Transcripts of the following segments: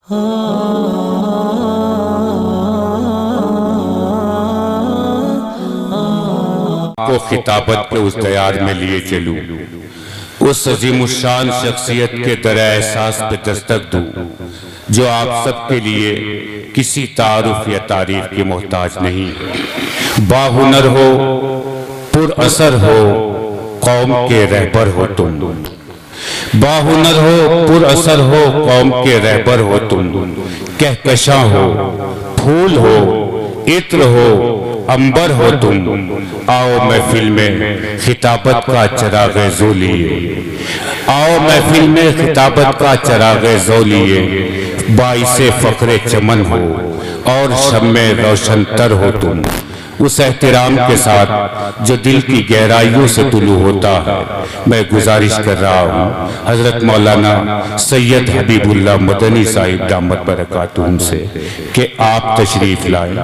کو خطابت کے اس دیار میں لیے چلوں، اس عظیم الشان شخصیت کے در احساس پہ دستک دوں جو آپ سب کے لیے کسی تعارف یا تعریف کی محتاج نہیں، باہنر ہو، پر اثر ہو، قوم کے رہبر ہو تم، باہنر ہو، پر اثر ہو، قوم کے رہبر ہو تم، کہکشاں ہو، پھول ہو، عطر ہو، عنبر ہو تم، آؤ محفل میں خطابت کا چراغ زو لیے، آؤ محفل میں خطابت کا چراغ زو لیے، باعث فخر چمن ہو اور شمع روشن تر ہو تم، اس احترام کے ساتھ جو دل کی گہرائیوں سے طلوع ہوتا ہے میں گزارش کر رہا ہوں حضرت مولانا سید حبیب اللہ مدنی صاحب دامت برکاتہم سے کہ آپ تشریف لائیں،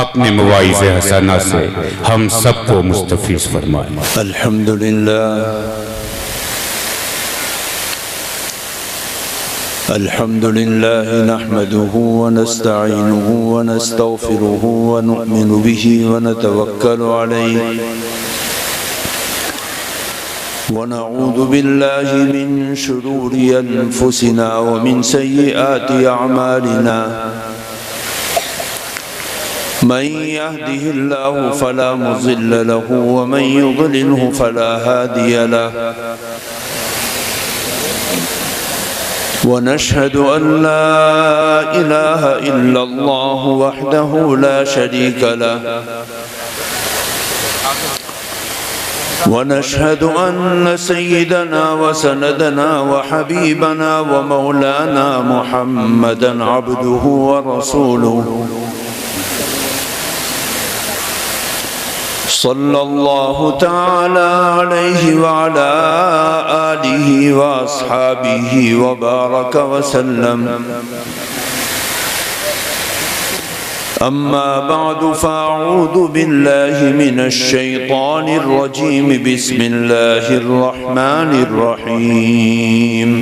اپنے مواعظ حسنہ سے ہم سب کو مستفیض فرمائیں۔ الحمدللہ الحمد لله نحمده ونستعينه ونستغفره ونؤمن به ونتوكل عليه ونعوذ بالله من شرور أنفسنا ومن سيئات أعمالنا من يهده الله فلا مضل له ومن يضلله فلا هادي له ونشهد أن لا إله إلا الله وحده لا شريك له ونشهد أن سيدنا وسندنا وحبيبنا ومولانا محمدا عبده ورسوله صلى الله تعالى عليه وعلى آله وأصحابه وبارك وسلم أما بعد فأعوذ بالله من الشيطان الرجيم بسم الله الرحمن الرحيم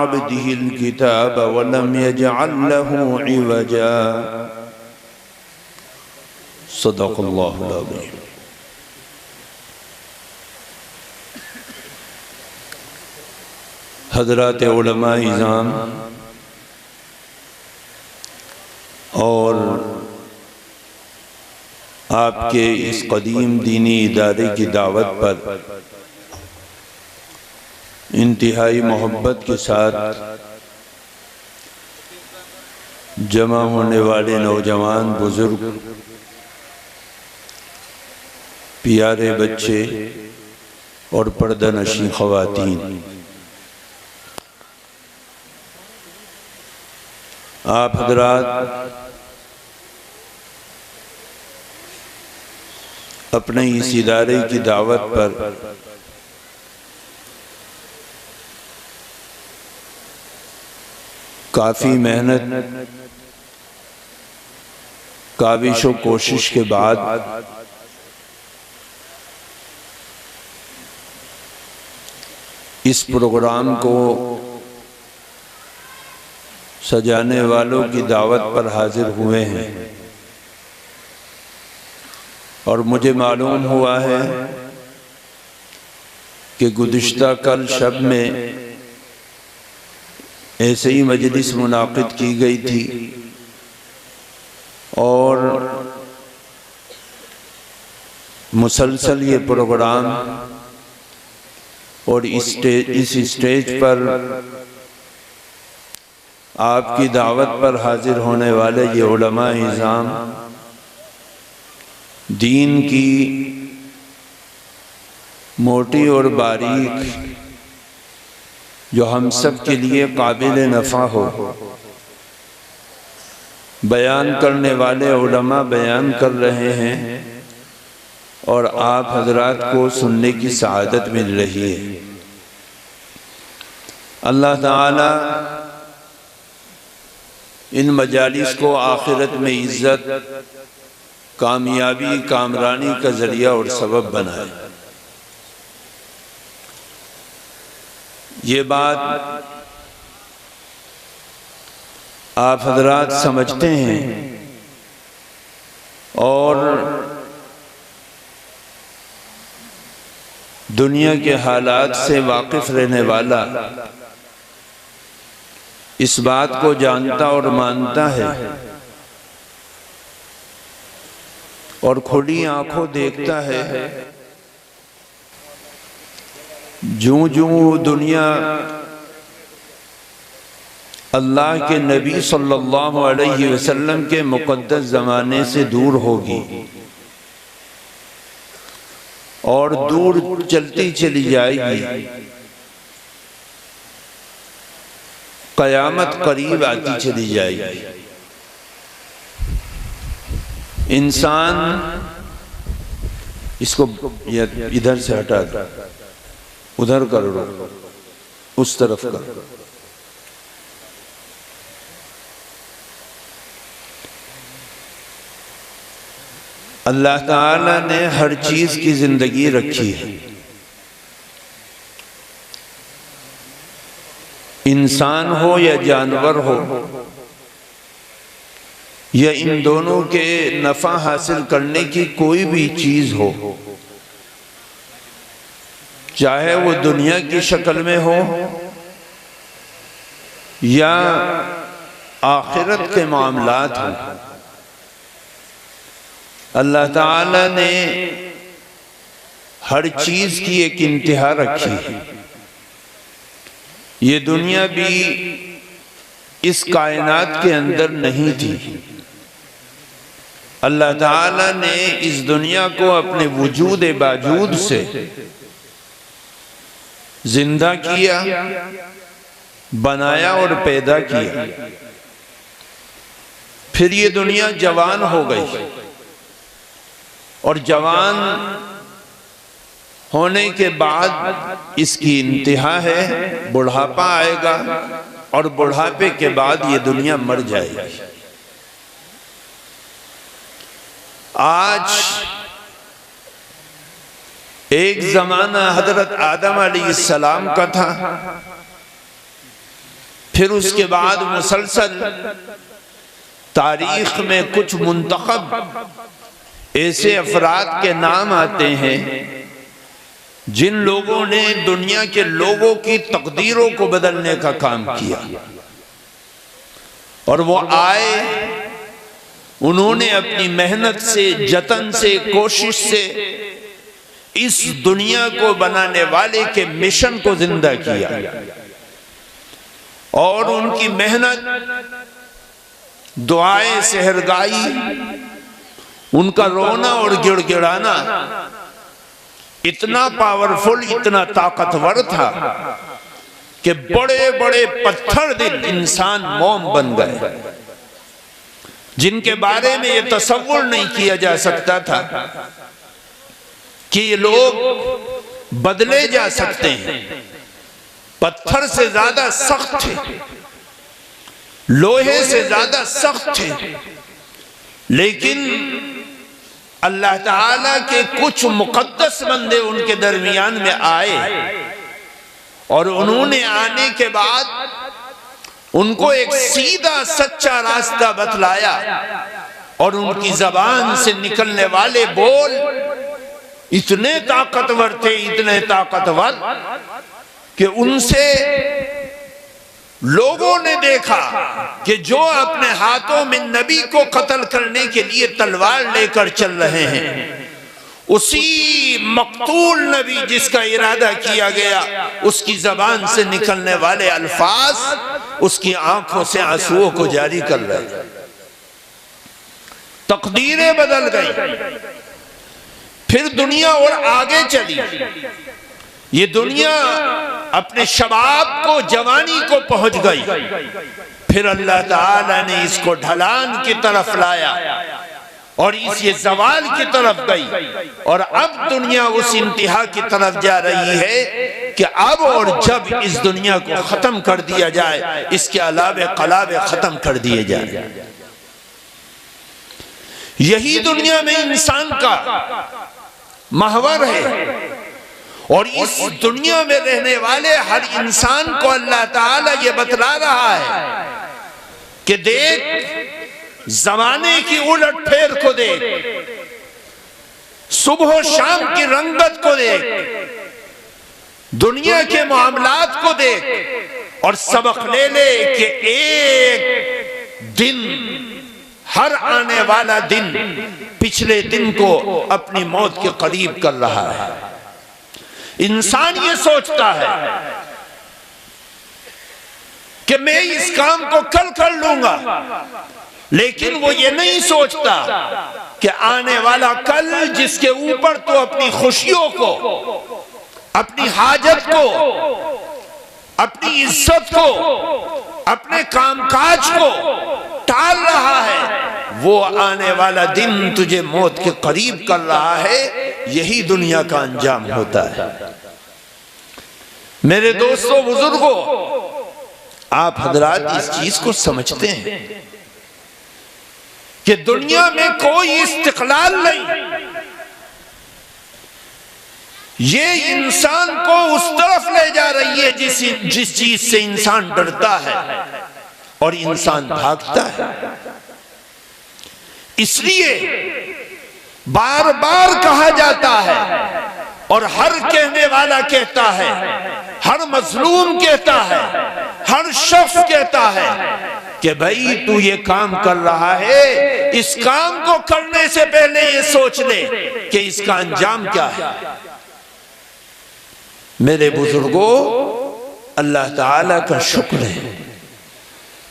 عبده الكتاب ولم يجعل له عوجا صدق الله العظيم۔ حضرات علماء اعظام اور آپ کے اس قدیم دینی ادارے کی دعوت پر انتہائی محبت کے ساتھ جمع ہونے والے نوجوان بزرگ، پیارے بچے اور پردہ نشین خواتین، آپ حضرات اپنے اس ادارے کی دعوت پر کافی محنت، کاوش و کوشش کے بعد اس پروگرام کو سجانے والوں کی دعوت پر حاضر ہوئے ہیں، اور مجھے معلوم ہوا ہے کہ گزشتہ کل شب میں ایسے ہی مجلس منعقد کی گئی تھی، اور مسلسل یہ پروگرام اور اس اسٹیج پر آپ کی دعوت پر حاضر ہونے والے یہ علماء اعظام دین کی موٹی اور باریک جو ہم سب کے لیے قابل نفع ہو، بیان کرنے والے علماء بیان کر رہے ہیں، اور آپ حضرات کو سننے کی سعادت مل رہی ہے۔ اللہ تعالی ان مجالس کو آخرت میں عزت، کامیابی، کامرانی کا ذریعہ اور سبب بنائے۔ یہ بات آپ حضرات سمجھتے ہیں اور دنیا کے حالات سے واقف رہنے والا اس بات کو جانتا اور مانتا ہے اور کھلی آنکھوں دیکھتا ہے جوں جوں دنیا اللہ کے نبی صلی اللہ علیہ وسلم کے مقدس زمانے سے دور ہوگی اور دور چلتی چلی جائے گی، قیامت قریب آتی چلی جائے گی، انسان اس کو ادھر سے ہٹا دو، ادھر کر دو، اس طرف کر دو۔ اللہ تعالیٰ نے ہر چیز کی زندگی رکھی ہے، انسان ہو یا جانور ہو، یا ان دونوں کے نفع حاصل کرنے کی کوئی بھی چیز ہو، چاہے وہ دنیا کی شکل میں ہو یا آخرت کے معاملات ہوں، اللہ تعالیٰ نے ہر چیز کی ایک انتہا رکھی ہے۔ یہ دنیا بھی اس کائنات کے اندر نہیں تھی، اللہ تعالیٰ نے اس دنیا کو اپنے وجود باوجود سے زندہ کیا، بنایا اور پیدا کیا۔ پھر یہ دنیا جوان ہو گئی اور جوان ہونے کے بعد اس کی انتہا ہے، بڑھاپا آئے گا اور بڑھاپے کے بعد یہ دنیا مر جائے گی۔ آج ایک زمانہ حضرت آدم علیہ السلام کا تھا، پھر اس کے بعد مسلسل تاریخ میں کچھ منتخب ایسے افراد کے نام آتے ہیں جن لوگوں نے دنیا کے لوگوں کی تقدیروں کو بدلنے کا کام کیا، اور وہ آئے، انہوں نے اپنی محنت سے، جتن سے، کوشش سے اس دنیا کو بنانے والے کے مشن کو زندہ کیا، اور ان کی محنت، دعائیں سحرگائی، ان کا رونا اور گڑ گڑانا اتنا پاورفل، اتنا طاقتور تھا کہ بڑے بڑے پتھر دل انسان موم بن گئے، جن کے بارے میں یہ تصور نہیں کیا جا سکتا تھا کہ یہ لوگ بدلے جا سکتے ہیں۔ پتھر سے زیادہ سخت تھے، لوہے سے زیادہ سخت تھے، لیکن اللہ تعالیٰ کے کچھ مقدس بندے ان کے درمیان میں آئے، اور انہوں نے آنے کے بعد ان کو ایک سیدھا سچا راستہ بتلایا، اور ان کی زبان سے نکلنے والے بول اتنے طاقتور تھے، اتنے طاقتور کہ ان سے لوگوں نے دیکھا کہ جو اپنے ہاتھوں میں نبی کو قتل کرنے کے لیے تلوار لے کر چل رہے ہیں، اسی مقتول نبی جس کا ارادہ کیا گیا، اس کی زبان سے نکلنے والے الفاظ اس کی آنکھوں سے آنسوؤں کو جاری کر رہے ہیں۔ تقدیریں بدل گئی، پھر دنیا اور آگے چلی، یہ دنیا اپنے شباب کو، جوانی کو پہنچ گئی، پھر اللہ تعالیٰ نے اس کو ڈھلان کی طرف لایا، اور اس یہ زوال کی طرف گئی، اور اب دنیا اس انتہا کی طرف جا رہی ہے کہ اب اور جب اس دنیا کو ختم کر دیا جائے، اس کے علاوہ قلابے ختم کر دیے جائیں۔ یہی دنیا میں انسان کا محور ہے، اور اس دنیا میں رہنے والے ہر انسان کو اللہ تعالیٰ یہ بتلا رہا ہے کہ دیکھ، زمانے کی الٹ پھیر کو دیکھ، صبح و شام کی رنگت کو دیکھ، دنیا کے معاملات کو دیکھ، اور سبق لے لے کہ ایک دن، ہر آنے والا دن پچھلے دن کو اپنی موت کے قریب کر رہا ہے۔ انسان یہ سوچتا ہے کہ میں اس کام کو کل کر لوں گا، لیکن وہ یہ نہیں سوچتا کہ آنے والا کل جس کے اوپر تو اپنی خوشیوں کو، اپنی حاجت کو، اپنی عزت کو، اپنے کام کاج کو ٹال رہا ہے، وہ آنے والا دن تجھے موت کے قریب کر رہا ہے۔ یہی دنیا کا انجام ہوتا ہے۔ میرے دوستو، بزرگوں، آپ حضرات اس چیز کو سمجھتے ہیں کہ دنیا میں کوئی استقلال نہیں، یہ انسان کو اس طرف لے جا رہی ہے جس چیز سے انسان ڈرتا ہے اور انسان بھاگتا ہے۔ اس لیے بار بار کہا جاتا ہے، اور ہر کہنے والا کہتا ہے، ہر مظلوم کہتا ہے، ہر شخص کہتا ہے کہ بھائی تو یہ کام کر رہا ہے، اس کام کو کرنے سے پہلے یہ سوچ لے کہ اس کا انجام کیا ہے۔ میرے بزرگوں، اللہ تعالیٰ کا شکر ہے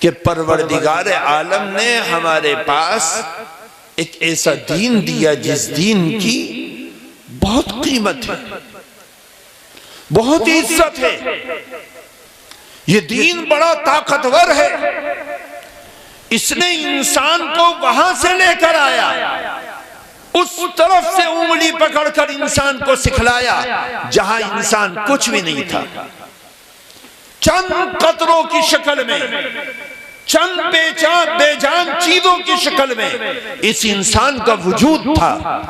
کہ پروردگار عالم نے ہمارے پاس ایک ایسا دین دیا جس دین کی بہت قیمت ہے، بہت عزت ہے۔ یہ دین بڑا طاقتور ہے، اس نے انسان کو وہاں سے لے کر آیا، اس طرف سے انگلی پکڑ کر انسان کو سکھلایا جہاں انسان کچھ بھی نہیں تھا۔ چند قطروں کی شکل میں، چند بے جان چیزوں کی شکل میں اس انسان کا وجود تھا،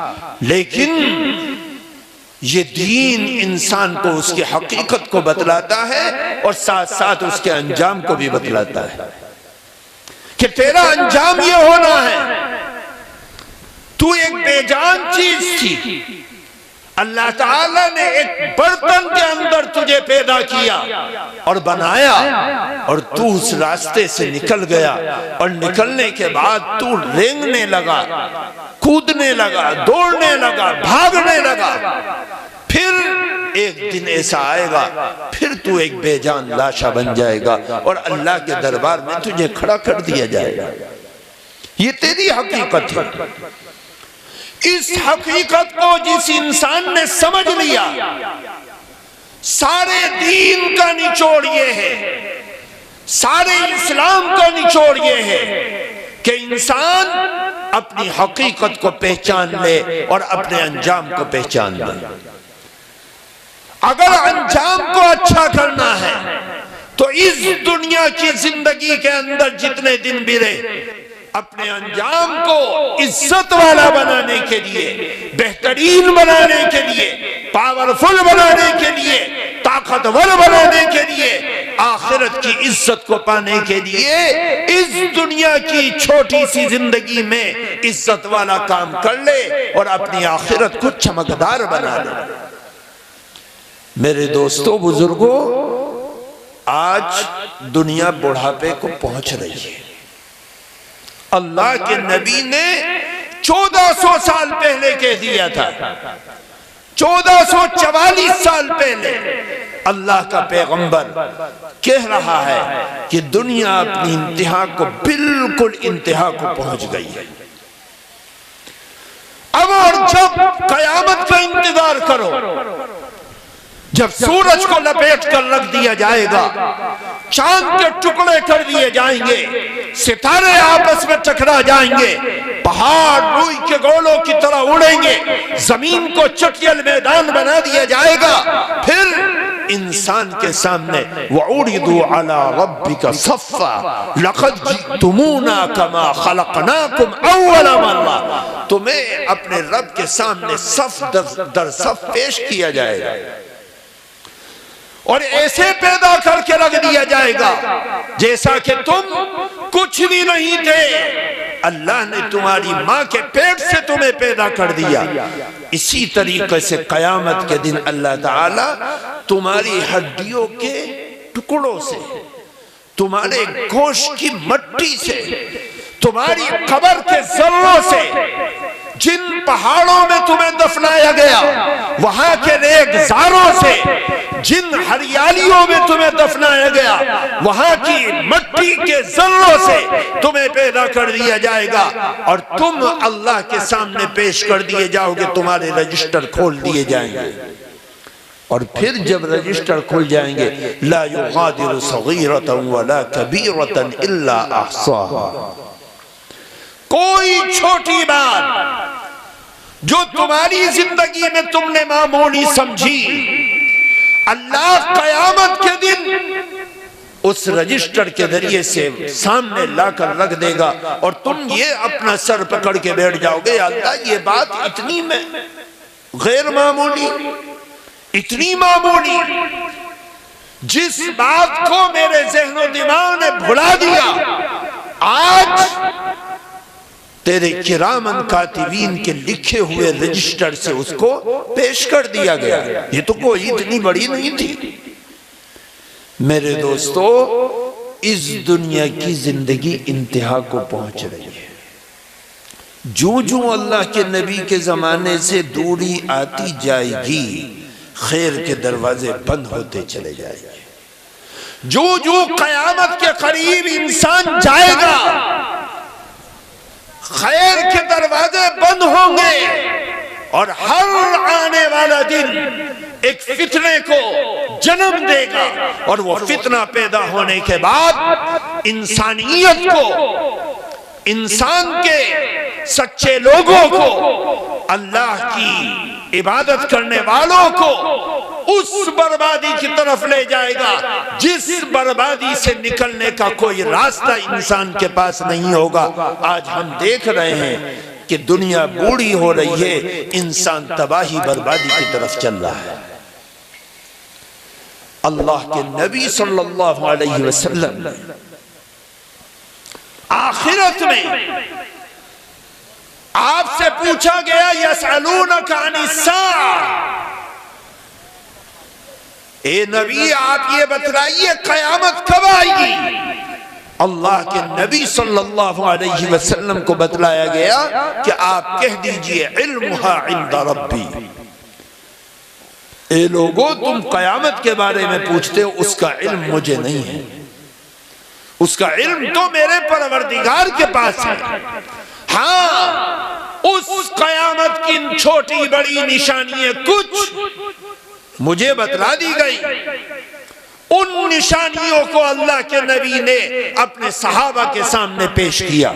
لیکن یہ دین انسان کو اس کی حقیقت کو بتلاتا ہے اور ساتھ ساتھ اس کے انجام کو بھی بتلاتا ہے کہ تیرا انجام یہ ہونا ہے۔ تو ایک بے جان چیز تھی، اللہ تعالیٰ نے ایک برتن کے اندر تجھے پیدا کیا اور بنایا، اور تو اس راستے سے نکل گیا، اور نکلنے کے بعد تو رینگنے لگا، کودنے لگا، دوڑنے لگا، بھاگنے لگا۔ پھر ایک دن ایسا آئے گا، پھر تو ایک بے جان لاشا بن جائے گا اور اللہ کے دربار میں تجھے کھڑا کر دیا جائے گا۔ یہ تیری حقیقت ہے۔ اس حقیقت کو جس انسان نے سمجھ لیا، سارے دین کا نچوڑ یہ ہے، سارے اسلام کا نچوڑ یہ ہے کہ انسان اپنی حقیقت کو پہچان لے اور اپنے انجام کو پہچان لے۔ اگر انجام کو اچھا کرنا ہے تو اس دنیا کی زندگی کے اندر جتنے دن بیرے، اپنے انجام کو عزت والا بنانے کے لیے، بہترین بنانے کے لیے، پاورفل بنانے کے لیے، طاقتور بنانے کے لیے، آخرت کی عزت کو پانے کے لیے اس دنیا کی چھوٹی سی زندگی میں عزت والا کام کر لے اور اپنی آخرت کو چمکدار بنا لے۔ میرے دوستو، بزرگوں، آج دنیا بڑھاپے کو پہنچ رہی ہے۔ اللہ کے نبی نے 1400 سال پہلے کہہ دیا تھا، 1444 سال پہلے اللہ کا پیغمبر کہہ رہا ہے کہ دنیا اپنی انتہا کو، بالکل انتہا کو پہنچ گئی ہے۔ اب اور جب قیامت کا انتظار کرو، جب سورج کو لپیٹ کر رکھ دیا جائے گا، چاند کے ٹکڑے کر دیے جائیں گے، ستارے آپس میں ٹکرا جائیں گے، پہاڑ روئی کے گولوں کی طرح اڑیں گے، زمین کو چٹیل میدان بنا دیا جائے گا، پھر انسان کے سامنے وَعُرِضُوا عَلَىٰ رَبِّكَ صَفًّا لَقَدْ جِئْتُمُونَا كَمَا خَلَقْنَاكُمْ أَوَّلَ مَرَّةٍ، تمہیں اپنے رب کے سامنے صف در صف پیش کیا جائے گا اور ایسے پیدا کر کے رکھ دیا جائے گا جیسا کہ تم کچھ بھی نہیں تھے، اللہ نے تمہاری ماں کے پیٹ سے تمہیں پیدا کر دیا۔ اسی طریقے سے قیامت کے دن اللہ تعالیٰ تمہاری ہڈیوں کے ٹکڑوں سے، تمہارے گوشت کی مٹی سے، تمہاری قبر کے ذروں سے، جن پہاڑوں میں تمہیں دفنایا گیا وہاں کے ریگزاروں سے، جن ہریالیوں میں تمہیں دفنایا گیا وہاں کی مٹی کے ذروں سے تمہیں پیدا کر دیا جائے گا، اور تم اللہ کے سامنے پیش کر دیے جاؤ گے، تمہارے رجسٹر کھول دیے جائیں گے، اور پھر جب رجسٹر کھل جائیں گے لا یغادر صغیرۃ ولا کبیرۃ الا احصاها، کوئی چھوٹی بات جو تمہاری زندگی میں تم نے معمولی سمجھی، اللہ قیامت کے دن اس رجسٹر کے ذریعے سے سامنے لا کر رکھ دے گا، اور تم یہ اپنا سر پکڑ کے بیٹھ جاؤ گے، اللہ یہ بات اتنی میں غیر معمولی، اتنی معمولی، جس بات کو میرے ذہن و دماغ نے بھلا دیا، آج تیرے کرامن کاتبین کے لکھے ہوئے رجسٹر سے اس کو پیش کر دیا گیا۔ یہ تو کوئی اتنی بڑی نہیں تھی۔ میرے دوستو، اس دنیا کی زندگی انتہا کو پہنچ رہی ہے، جو اللہ کے نبی کے زمانے سے دوری آتی جائے گی، خیر کے دروازے بند ہوتے چلے جائیں گے، جو قیامت کے قریب انسان جائے گا خیر کے دروازے بند ہوں گے، اور ہر آنے والا دن ایک فتنے کو جنم دے گا، اور وہ فتنہ پیدا ہونے کے بعد انسانیت کو، انسان کے سچے لوگوں کو، اللہ کی عبادت کرنے والوں کو اس بربادی کی طرف لے جائے گا جس بربادی سے نکلنے کا کوئی راستہ انسان کے پاس نہیں ہوگا۔ آج ہم دیکھ رہے ہیں کہ دنیا بوڑھی ہو رہی ہے، انسان تباہی بربادی کی طرف چل رہا ہے۔ اللہ کے نبی صلی اللہ علیہ وسلم آخرت میں آپ سے پوچھا گیا یسألونک عن الساعہ، اے نبی آپ یہ بتلائیے قیامت کب آئے گی؟ اللہ کے نبی صلی اللہ علیہ وسلم کو بتلایا گیا کہ آپ کہہ دیجئے علمها عند ربی، اے لوگو تم قیامت کے بارے میں پوچھتے ہو، اس کا علم مجھے نہیں ہے، اس کا علم تو میرے پروردگار کے پاس ہے۔ ہاں اس قیامت کی چھوٹی بڑی نشانیاں کچھ مجھے بتلا دی گئی، ان نشانیوں کو اللہ کے نبی نے اپنے صحابہ کے سامنے پیش کیا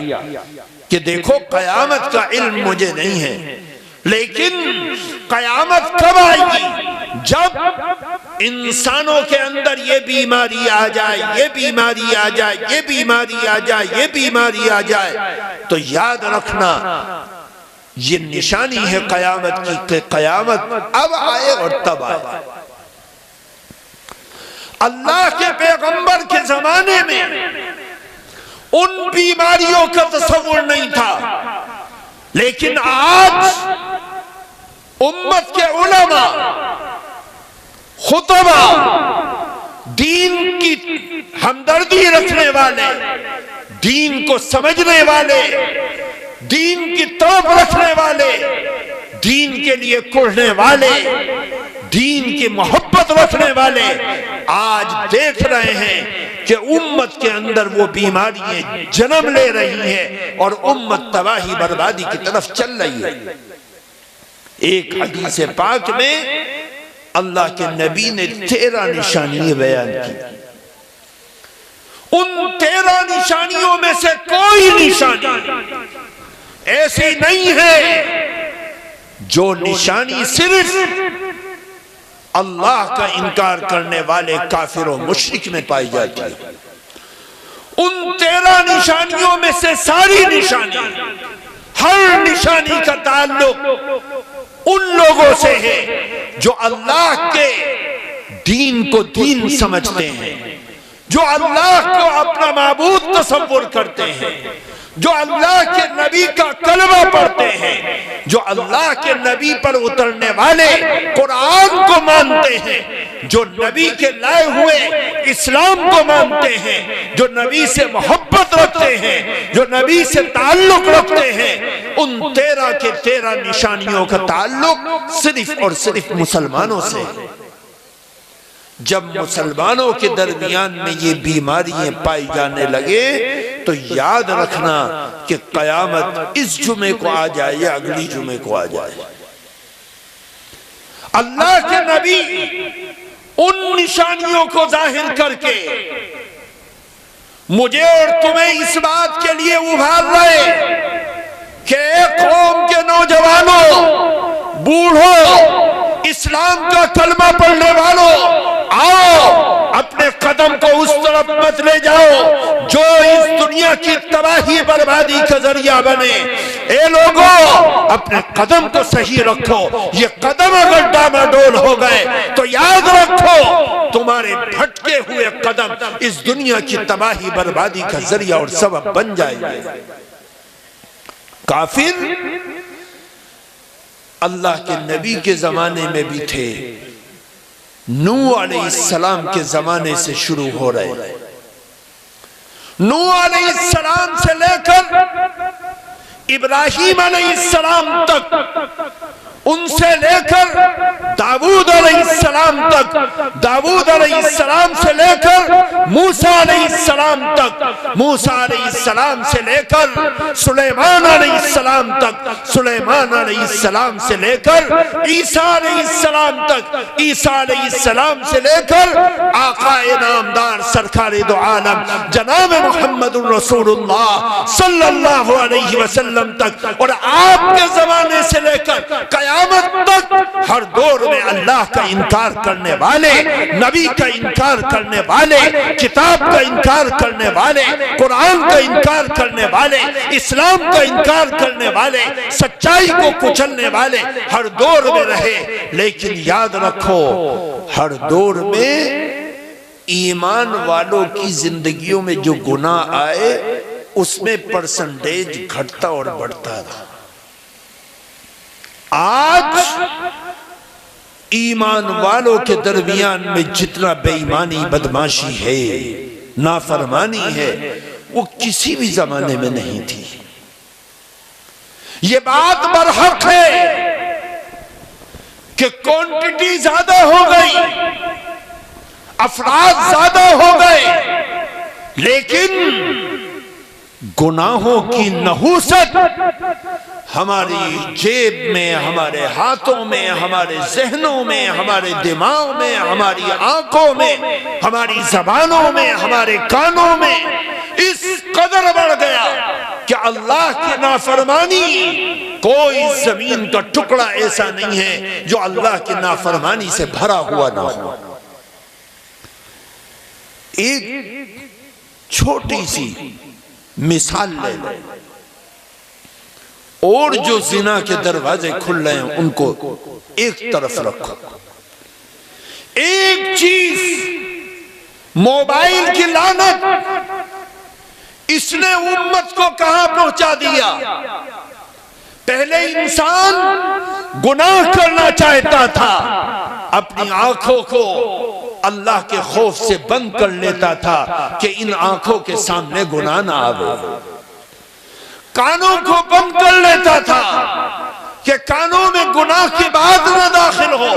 کہ دیکھو قیامت کا علم مجھے نہیں ہے، لیکن قیامت کب آئے گی؟ جب انسانوں کے اندر یہ بیماری آ جائے، یہ بیماری آ جائے، یہ بیماری آ جائے، یہ بیماری آ جائے، تو یاد رکھنا یہ نشانی ہے قیامت کی کہ قیامت اب آئے اور تب آئے۔ اللہ کے پیغمبر کے زمانے میں ان بیماریوں کا تصور نہیں تھا، لیکن آج امت کے علماء، خطبہ، دین کی ہمدردی رکھنے والے، دین کو سمجھنے والے، دین کی طرف رکھنے والے، دین کے لیے کوڑنے والے، دین کی محبت رکھنے والے آج دیکھ رہے ہیں کہ امت کے اندر وہ بیماریاں جنم لے رہی ہیں اور امت تباہی بربادی کی طرف چل رہی ہے۔ ایک حدیث پاک میں اللہ کے نبی نے 13 نشانیاں بیان کی، ان 13 نشانیوں میں سے کوئی نشانی ایسی نہیں ہے جو نشانی صرف اللہ کا انکار کرنے والے کافر و مشرک میں پائی جاتی ہے۔ ان 13 نشانیوں میں سے ساری نشانی، ہر نشانی کا تعلق ان لوگوں سے ہے جو اللہ کے دین کو دین سمجھتے ہیں، جو اللہ کو اپنا معبود تصور کرتے ہیں، جو اللہ کے نبی کا کلمہ پڑھتے ہیں، جو اللہ کے نبی پر اترنے والے قرآن کو مانتے ہیں، جو نبی کے لائے ہوئے اسلام کو مانتے ہیں، جو نبی سے محبت رکھتے ہیں، جو نبی سے تعلق رکھتے ہیں۔ ان 13 کے 13 نشانیوں کا تعلق صرف اور صرف مسلمانوں سے ہے۔ جب مسلمانوں کے درمیان میں یہ بیماریاں پائی جانے لگے تو یاد رکھنا کہ قیامت اس جمعے کو آ جائے یا اگلی جمعے کو آ جائے۔ اللہ کے نبی ان نشانیوں کو ظاہر کر کے مجھے اور تمہیں اس بات کے لیے ابھار رہے کہ ایک قوم کے نوجوانوں، بوڑھوں، اسلام کا کلمہ پڑھنے والوں، آؤ اپنے قدم کو اس طرف مت لے جاؤ جو اس دنیا کی تباہی بربادی کا ذریعہ بنے۔ اے لوگوں، اپنے قدم کو صحیح رکھو۔ یہ قدم اگر ڈاماڈول ہو گئے تو یاد رکھو تمہارے بھٹکے ہوئے قدم اس دنیا کی تباہی بربادی کا ذریعہ اور سبب بن جائیں گے۔ کافر اللہ کے نبی کے زمانے میں بھی تھے، نوح علیہ السلام کے زمانے سے شروع ہو رہے۔ نوح علیہ السلام سے لے کر ابراہیم علیہ السلام تک، ان سے لے کر داؤد علیہ السلام تک، داؤد علیہ السلام سے لے کر موسیٰ علیہ السلام تک، موسیٰ علیہ السلام سے لے کر سلیمان علیہ السلام تک، سلیمان علیہ السلام سے لے کر عیسیٰ علیہ السلام تک، عیسیٰ علیہ السلام سے لے کر آقا نامدار سرکار دو عالم جناب محمد الرسول اللہ صلی اللہ علیہ وسلم تک، اور آپ کے زمانے سے لے کر قیامت تک ہر دور میں اللہ کا انکار کرنے والے، نبی کا انکار کرنے والے، کتاب کا انکار کرنے والے، قرآن کا انکار کرنے والے، اسلام کا انکار کرنے والے، سچائی کو کچلنے والے ہر دور میں رہے۔ لیکن یاد رکھو ہر دور میں ایمان والوں کی زندگیوں میں جو گناہ آئے اس میں پرسنٹیج گھٹتا اور بڑھتا رہا۔ آج ایمان والوں کے درمیان میں جتنا بے ایمانی، بدماشی ہے، نافرمانی ہے، وہ کسی بھی زمانے میں نہیں تھی۔ یہ بات برحق ہے کہ کوانٹٹی زیادہ ہو گئی، افراد زیادہ ہو گئے، لیکن گناہوں کی نحوست ہماری جیب میں، ہمارے ہاتھوں میں، ہمارے ذہنوں میں، ہمارے دماغ میں، ہماری آنکھوں میں، ہماری زبانوں میں، ہمارے کانوں میں اس قدر بڑھ گیا کہ اللہ کی نافرمانی، کوئی زمین کا ٹکڑا ایسا نہیں ہے جو اللہ کی نافرمانی سے بھرا ہوا نہ ہو۔ ایک چھوٹی سی مثال لے لیں، اور جو زنا کے دروازے کھل رہے ہیں ان کو ایک طرف رکھو۔ ایک چیز، موبائل کی لعنت، اس نے امت کو کہاں پہنچا دیا۔ پہلے انسان گناہ کرنا چاہتا تھا، اپنی آنکھوں کو اللہ کے خوف سے بند کر لیتا تھا کہ ان آنکھوں کے سامنے گناہ نہ آوے، کانوں کو بند کر لیتا تھا کہ کانوں میں گناہ کی بات نہ داخل ہو،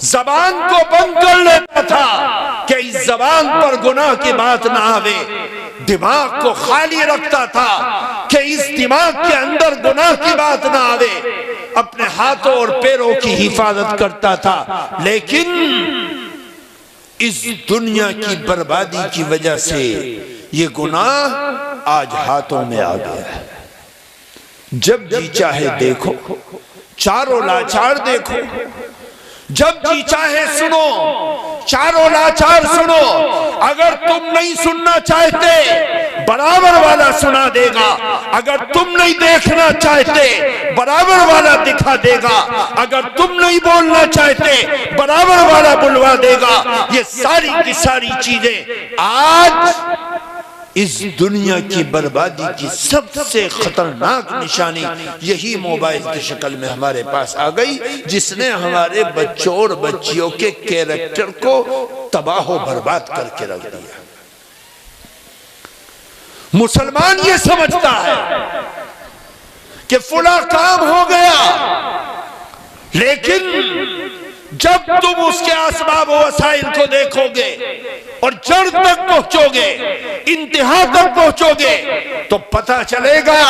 زبان کو بند کر لیتا تھا کہ اس زبان پر گناہ کی بات نہ آوے، دماغ کو خالی رکھتا تھا کہ اس دماغ کے اندر گناہ کی بات نہ آوے، اپنے ہاتھوں اور پیروں کی حفاظت کرتا تھا۔ لیکن اس دنیا کی بربادی کی وجہ سے یہ گناہ آج ہاتھوں میں آ گیا ہے۔ جب جی چاہے دیکھو، چاروں لاچار دیکھو، جب جی چاہے سنو، چاروں لاچار سنو۔ اگر تم نہیں سننا چاہتے برابر والا سنا دے گا، اگر تم نہیں دیکھنا چاہتے برابر والا دکھا دے گا، اگر تم نہیں بولنا چاہتے برابر والا بلوا دے گا۔ یہ ساری کی ساری چیزیں آج اس دنیا کی بربادی کی سب سے خطرناک نشانی یہی موبائل کی شکل میں ہمارے پاس آ گئی، جس نے ہمارے بچوں اور بچیوں کے کیریکٹر کو تباہ و برباد کر کے رکھ دیا۔ مسلمان یہ سمجھتا ہے کہ فلاں کام ہو گیا، لیکن جب تم اس کے اسباب و وسائل کو دیکھو گے اور جڑ تک پہنچو گے، انتہا تک پہنچو گے، تو پتہ چلے گا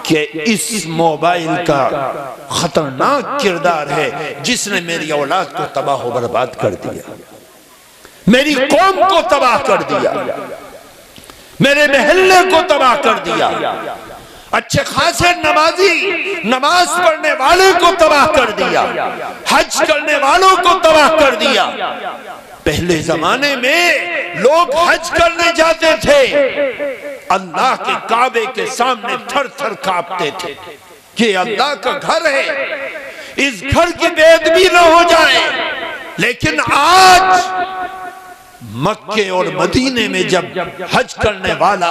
کہ اس موبائل کا خطرناک کردار ہے جس نے میری اولاد کو تباہ و برباد کر دیا، میری قوم کو تباہ کر دیا، میرے محلے کو تباہ کر دیا، اچھے خاصے نمازی نماز پڑھنے والے کو تباہ کر دیا، حج کرنے والوں کو تباہ کر دیا۔ پہلے زمانے میں لوگ حج کرنے جاتے تھے، اللہ کے کعبے کے سامنے تھر تھر کانپتے تھے کہ اللہ کا گھر ہے، اس گھر کی بے ادبی نہ ہو جائے۔ لیکن آج مکے اور مدینے میں جب حج کرنے والا،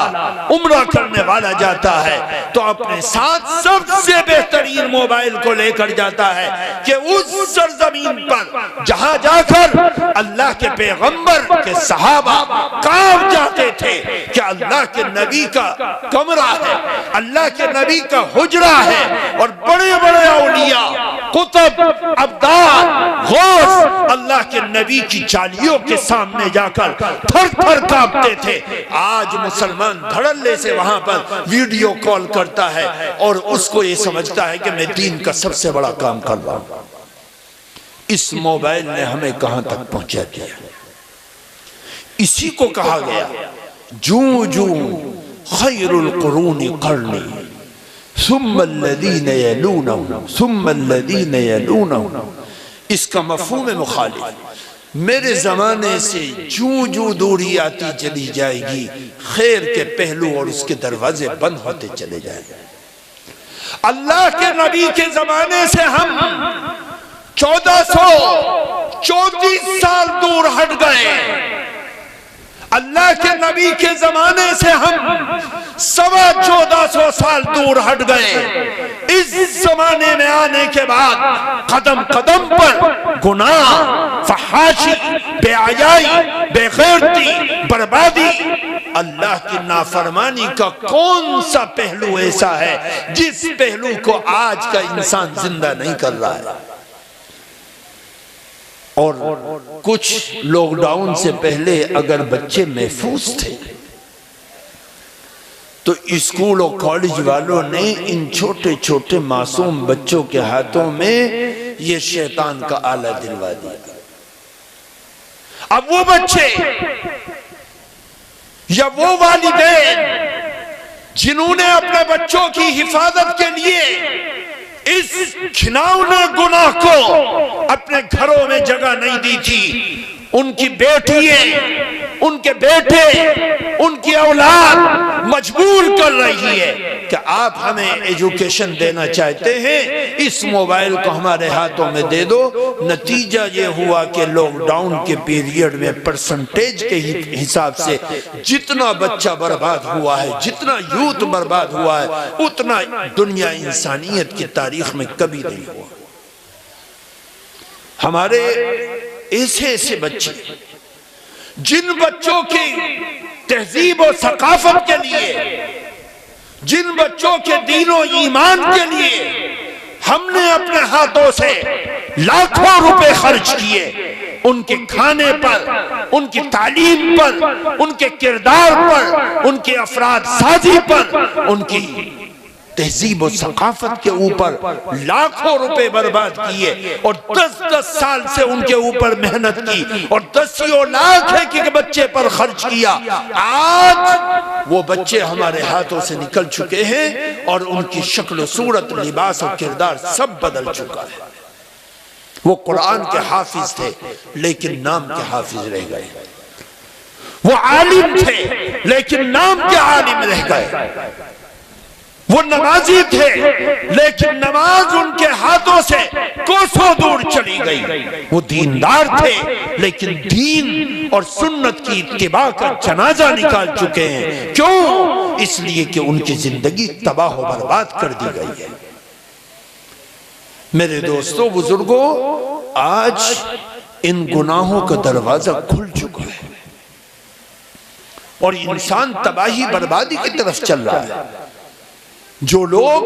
عمرہ کرنے والا جاتا ہے تو اپنے ساتھ سب سے بہترین موبائل کو لے کر جاتا ہے کہ اس سرزمین پر جہاں جا کر اللہ کے پیغمبر کے صحابہ کانپ جاتے تھے کہ اللہ کے نبی کا کمرہ ہے، اللہ کے نبی کا حجرہ ہے، اور بڑے بڑے اولیاء، قطب، ابدال، غوث اللہ کے نبی کی چالیوں کے سامنے جا کر تھر تھر کانپتے تھے۔ آج مسلمان دھڑلے سے وہاں پر ویڈیو کال کرتا ہے اور اس کو یہ سمجھتا ہے کہ میں دین کا سب سے بڑا کام کر رہا ہوں۔ اس موبائل نے ہمیں کہاں تک پہنچا دیا؟ اسی کو کہا گیا جوں جوں خیر القرون قرنی ثم الذین یلونہم ثم الذین یلونہم۔ اس کا مفہوم مخالف، میرے زمانے سے جوں جوں دوری آتی چلی جائے گی، خیر کے پہلو اور اس کے دروازے بند ہوتے چلے جائیں گے۔ اللہ کے نبی کے زمانے سے ہم 1434 سال دور ہٹ گئے، اللہ کے نبی کے زمانے سے ہم 1450 سال دور ہٹ گئے۔ اس زمانے میں آنے کے بعد قدم قدم پر گناہ، فحاشی، بے حیائی، بے غیرتی، بربادی۔ اللہ کی نافرمانی کا کون سا پہلو ایسا ہے جس پہلو کو آج کا انسان زندہ نہیں کر رہا ہے؟ اور کچھ لاک ڈاؤن سے پہلے اگر بچے محفوظ تھے تو اسکول اور کالج والوں نے ان چھوٹے چھوٹے معصوم بچوں کے ہاتھوں میں یہ شیطان کا آلہ دلوا دیا۔ اب وہ بچے یا وہ والدین جنہوں نے اپنے بچوں کی حفاظت کے لیے اس گھناؤنے گناہ کو اپنے گھروں میں جگہ نہیں دی تھی، ان کی بیٹیاں، ان کے بیٹے، ان کی اولاد مجبور کر رہی ہے کہ آپ ہمیں ایجوکیشن دینا چاہتے ہیں، اس موبائل کو ہمارے ہاتھوں میں دے دو۔ نتیجہ یہ ہوا کہ لاک ڈاؤن کے پیریڈ میں پرسنٹیج کے حساب سے جتنا بچہ برباد ہوا ہے، جتنا یوتھ برباد ہوا ہے، اتنا دنیا انسانیت کی تاریخ میں کبھی نہیں ہوا۔ ہمارے ایسے ایسے بچے، جن بچوں کی تہذیب و ثقافت کے لیے، جن بچوں کے دین و ایمان کے لیے ہم نے اپنے ہاتھوں سے لاکھوں روپے خرچ کیے، ان کے کھانے پر، ان کی تعلیم پر، ان کے کردار پر، ان کے افراد سازی پر، ان کی تہذیب و ثقافت کے اوپر لاکھوں روپے برباد کیے اور 10 سال سے ان کے اوپر محنت کی اور 10 لاکھ کے بچے پر خرچ کیا. آج وہ بچے ہمارے ہاتھوں سے نکل چکے ہیں اور ان کی شکل و صورت، لباس و کردار سب بدل چکا ہے. وہ قرآن کے حافظ تھے لیکن نام کے حافظ رہ گئے. وہ عالم تھے لیکن نام کے عالم رہ گئے. وہ نمازی تھے لیکن نماز ان کے ہاتھوں سے کوسوں دور چلی گئی. وہ دیندار تھے لیکن دین اور سنت کی اتباع کا جنازہ نکال چکے ہیں. کیوں؟ اس لیے کہ ان کی زندگی تباہ و برباد کر دی گئی ہے. میرے دوستو بزرگوں، آج ان گناہوں کا دروازہ کھل چکا ہے اور انسان تباہی بربادی کی طرف چل رہا ہے. جو لوگ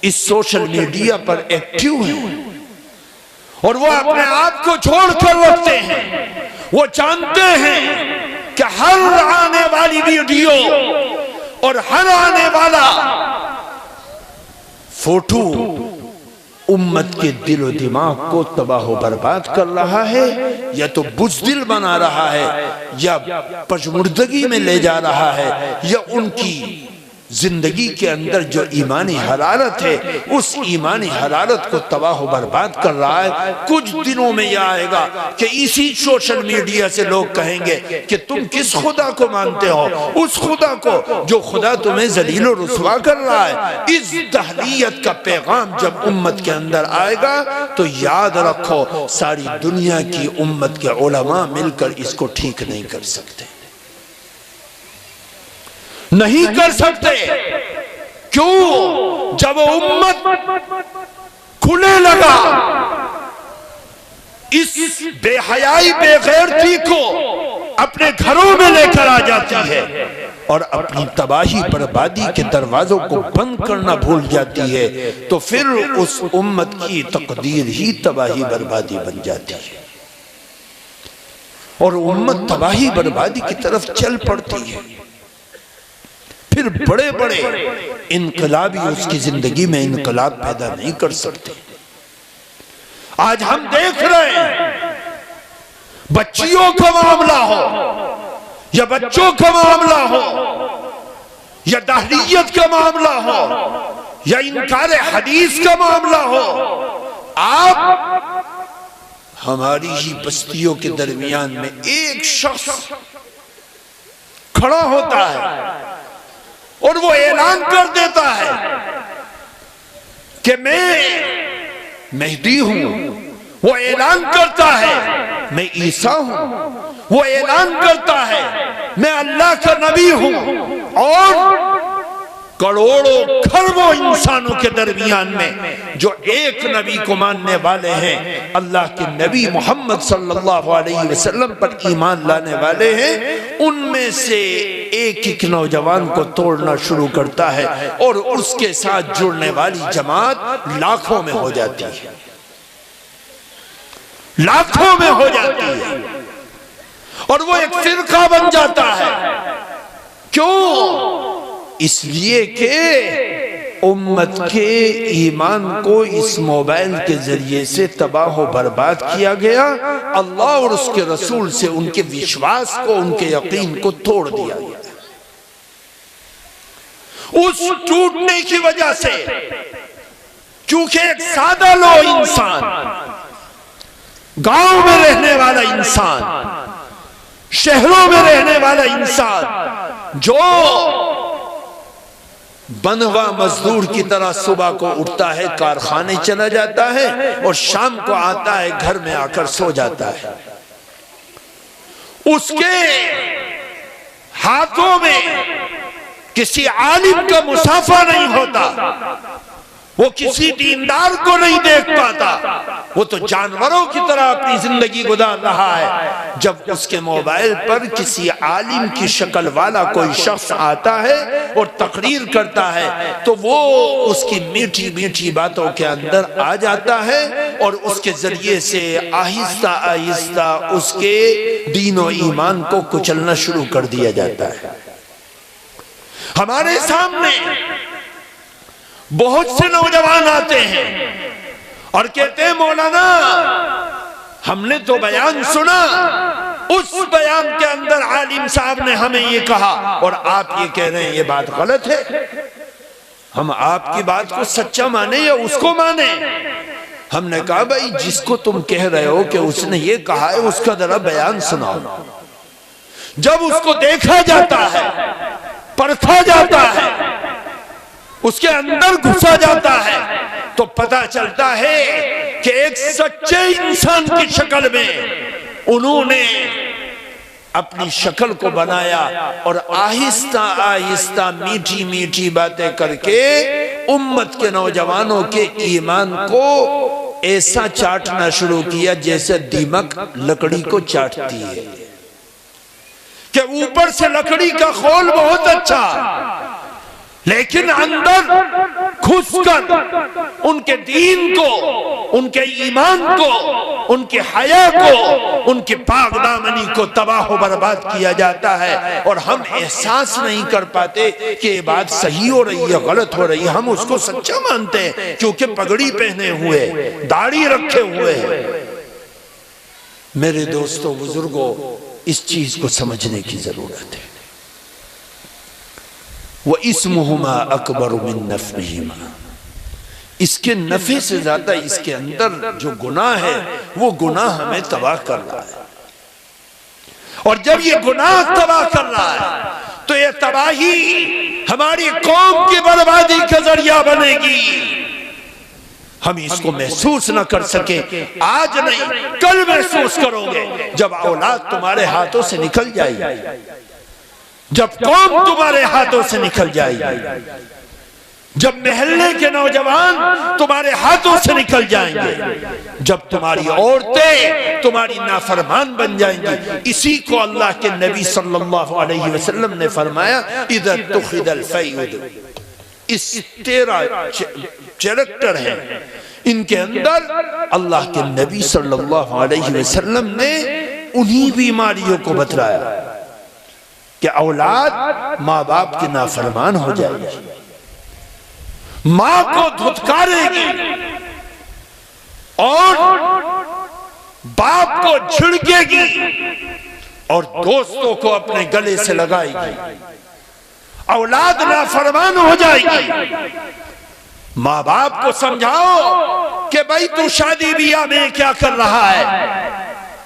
اس سوشل میڈیا پر ایکٹیو ہیں اور وہ اپنے آپ کو چھوڑ کر رکھتے ہیں، وہ جانتے ہیں کہ ہر آنے والی ویڈیو اور ہر آنے والا فوٹو امت کے دل و دماغ کو تباہ و برباد کر رہا ہے، یا تو بزدل بنا رہا ہے، یا پژمردگی میں لے جا رہا ہے، یا ان کی زندگی کے اندر جو ایمانی حرارت ہے اس ایمانی حرارت کو تباہ و برباد کر رہا ہے. کچھ دنوں میں یہ آئے گا کہ اسی سوشل میڈیا سے لوگ کہیں گے کہ تم کس خدا کو مانتے ہو؟ اس خدا کو جو خدا تمہیں ذلیل و رسوا کر رہا ہے. اس دہلیت کا پیغام جب امت کے اندر آئے گا تو یاد رکھو ساری دنیا کی امت کے علماء مل کر اس کو ٹھیک نہیں کر سکتے، نہیں کر سکتے. کیوں؟ جب امت کھلے لگا اس بے حیائی بے غیرتی کو اپنے گھروں میں لے کر آ جاتی ہے اور اپنی تباہی بربادی کے دروازوں کو بند کرنا بھول جاتی ہے، تو پھر اس امت کی تقدیر ہی تباہی بربادی بن جاتی ہے اور امت تباہی بربادی کی طرف چل پڑتی ہے. پھر بڑے بڑے انقلابی اس کی زندگی میں انقلاب پیدا نہیں کر سکتے. آج ہم دیکھ رہے ہیں بچیوں کا معاملہ ہو یا بچوں کا معاملہ ہو یا دہلیت کا معاملہ ہو یا انکار حدیث کا معاملہ ہو، آپ ہماری ہی بستیوں کے درمیان میں ایک شخص کھڑا ہوتا ہے اور وہ اعلان کر دیتا ہے کہ میں مہدی ہوں. وہ اعلان کرتا ہے میں عیسیٰ ہوں. وہ اعلان کرتا ہے میں اللہ کا نبی ہوں. اور کروڑوں کھربوں انسانوں کے درمیان میں جو ایک نبی کو ماننے والے ہیں، اللہ کے نبی محمد صلی اللہ علیہ وسلم پر ایمان لانے والے ہیں، ان میں سے ایک ایک نوجوان کو توڑنا شروع کرتا ہے اور اس کے ساتھ جڑنے والی جماعت لاکھوں میں ہو جاتی ہے، لاکھوں میں ہو جاتی ہے اور وہ ایک فرقہ بن جاتا ہے. کیوں؟ اس لیے کہ امت کے ایمان کو اس موبائل کے ذریعے سے تباہ و برباد کیا گیا. اللہ اور اس کے رسول سے ان کے وشواس کو، ان کے یقین کو توڑ دیا گیا. اس ٹوٹنے کی وجہ سے کیونکہ ایک سادہ لو انسان، گاؤں میں رہنے والا انسان، شہروں میں رہنے والا انسان جو بنوا مزدور کی طرح صبح کو اٹھتا ہے، کارخانے چلا جاتا ہے اور شام کو آتا ہے گھر میں آ کر سو جاتا ہے، اس کے ہاتھوں میں کسی عالم کا مصافحہ نہیں ہوتا، وہ کسی دیندار کو نہیں دیکھ پاتا، وہ تو جانوروں کی طرح اپنی زندگی گزار رہا ہے. جب اس کے موبائل پر کسی عالم کی شکل والا کوئی شخص آتا ہے اور تقریر کرتا ہے تو وہ اس کی میٹھی میٹھی باتوں کے اندر آ جاتا ہے اور اس کے ذریعے سے آہستہ آہستہ اس کے دین و ایمان کو کچلنا شروع کر دیا جاتا ہے. ہمارے سامنے بہت سے نوجوان آتے ہیں اور کہتے ہیں مولانا ہم نے تو بیان سنا، اس بیان کے اندر عالم صاحب نے ہمیں یہ کہا اور آپ یہ کہہ رہے ہیں یہ بات غلط ہے، ہم آپ کی بات کو سچا مانیں یا اس کو مانیں؟ ہم نے کہا بھائی جس کو تم کہہ رہے ہو کہ اس نے یہ کہا ہے اس کا ذرا بیان سناؤ۔ جب اس کو دیکھا جاتا ہے، پرکھا جاتا ہے، اس کے اندر گھسا جاتا ہے تو پتہ چلتا ہے کہ ایک سچے انسان کی شکل میں انہوں نے اپنی شکل کو بنایا اور آہستہ آہستہ میٹھی میٹھی باتیں کر کے امت کے نوجوانوں کے ایمان کو ایسا چاٹنا شروع کیا جیسے دیمک لکڑی کو چاٹتی ہے، کہ اوپر سے لکڑی کا خول بہت اچھا لیکن اندر گھس کر ان کے دین کو، ان کے ایمان کو، ان کے حیا کو، ان کی پاک دامنی کو تباہ و برباد کیا جاتا ہے، اور ہم احساس نہیں کر پاتے کہ یہ بات صحیح ہو رہی ہے غلط ہو رہی ہے، ہم اس کو سچا مانتے ہیں کیونکہ پگڑی پہنے ہوئے، داڑھی رکھے ہوئے ہیں۔ میرے دوستو بزرگوں، اس چیز کو سمجھنے کی ضرورت ہے۔ وَإِسْمُهُمَا أَكْبَرُ مِن نَفْعِهِمَا، اس کے نفع سے زیادہ اس کے اندر جو گناہ ہے وہ گناہ ہمیں تباہ کر رہا ہے، اور جب یہ گناہ تباہ کر رہا ہے تو یہ تباہی ہماری قوم کی بربادی کا ذریعہ بنے گی۔ ہم اس کو محسوس نہ کر سکے، آج نہیں کل محسوس کرو گے جب اولاد تمہارے ہاتھوں سے نکل جائے گی، جب قوم تمہارے ہاتھوں سے نکل جائے گی، جب محلے کے نوجوان تمہارے ہاتھوں سے نکل جائیں گے، جب تمہاری عورتیں تمہاری نافرمان بن جائیں گی۔ اسی کو اللہ کے نبی صلی اللہ علیہ وسلم نے فرمایا اِذَا اتُّخِذَ الْفَيْءُ، اس 13 چیریکٹر ہیں، ان کے اندر اللہ کے نبی صلی اللہ علیہ وسلم نے انہی بیماریوں کو بتلایا کہ اولاد ماں باپ کے نافرمان ہو جائے گی، ماں کو دھتکارے گی اور باپ کو جھڑکے گی اور دوستوں کو اپنے گلے سے لگائے گی، اولاد نافرمان ہو جائے گی۔ ماں باپ کو سمجھاؤ کہ بھائی تو شادی بیاہ میں کیا کر رہا ہے،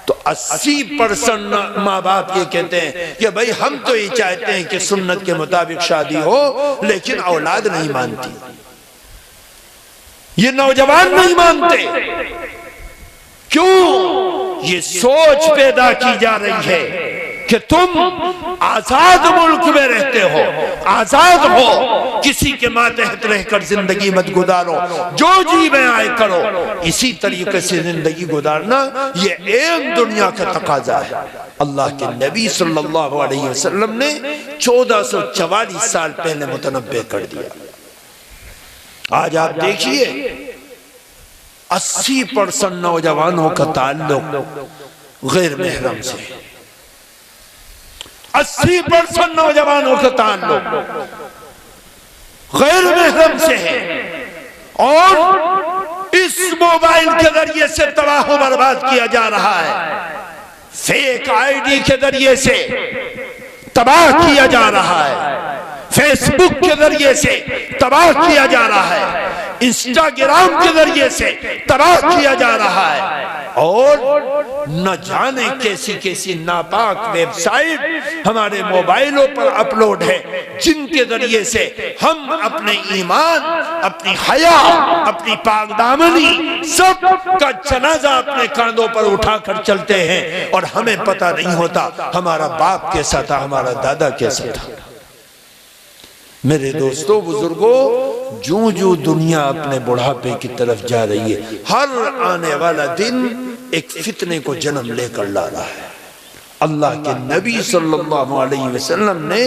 تو 80% ماں باپ یہ کہتے ہیں کہ بھائی ہم تو یہ چاہتے ہیں کہ سنت کے مطابق شادی ہو لیکن اولاد نہیں مانتی، یہ نوجوان نہیں مانتے۔ کیوں؟ یہ سوچ پیدا کی جا رہی ہے کہ تم آزاد ملک میں رہتے ہو، آزاد ہو، کسی کے ماتحت رہ کر زندگی مت گزارو، جو جی میں آئے کرو، اسی طریقے سے زندگی گزارنا یہ ایک دنیا کا تقاضا ہے۔ اللہ کے نبی صلی اللہ علیہ وسلم نے 1444 سال پہلے متنبع کر دیا۔ آج آپ دیکھیے 80% نوجوانوں کا تعلق غیر محرم سے، 80% نوجوانوں کا تعلق غیر محرم سے ہے، اور اس موبائل کے ذریعے سے تباہ و برباد کیا جا رہا ہے، فیک آئی ڈی کے ذریعے سے تباہ کیا جا رہا ہے، فیس بک کے ذریعے سے تباہ کیا جا رہا ہے، انسٹاگرام کے ذریعے سے تباہ کیا جا رہا ہے، اور نہ جانے کیسی کیسی ناپاک ویب سائٹ ہمارے موبائلوں پر اپلوڈ ہے، جن کے ذریعے سے ہم اپنے ایمان، اپنی حیا، اپنی پاک دامنی سب کا جنازہ اپنے کاندھوں پر اٹھا کر چلتے ہیں، اور ہمیں پتہ نہیں ہوتا ہمارا باپ کیسا تھا، ہمارا دادا کیسا تھا۔ میرے دوستو بزرگوں، جو دنیا اپنے بڑھاپے کی طرف جا رہی ہے، ہر آنے والا دن ایک فتنے کو جنم لے کر لا رہا ہے۔ اللہ کے نبی صلی اللہ علیہ وسلم نے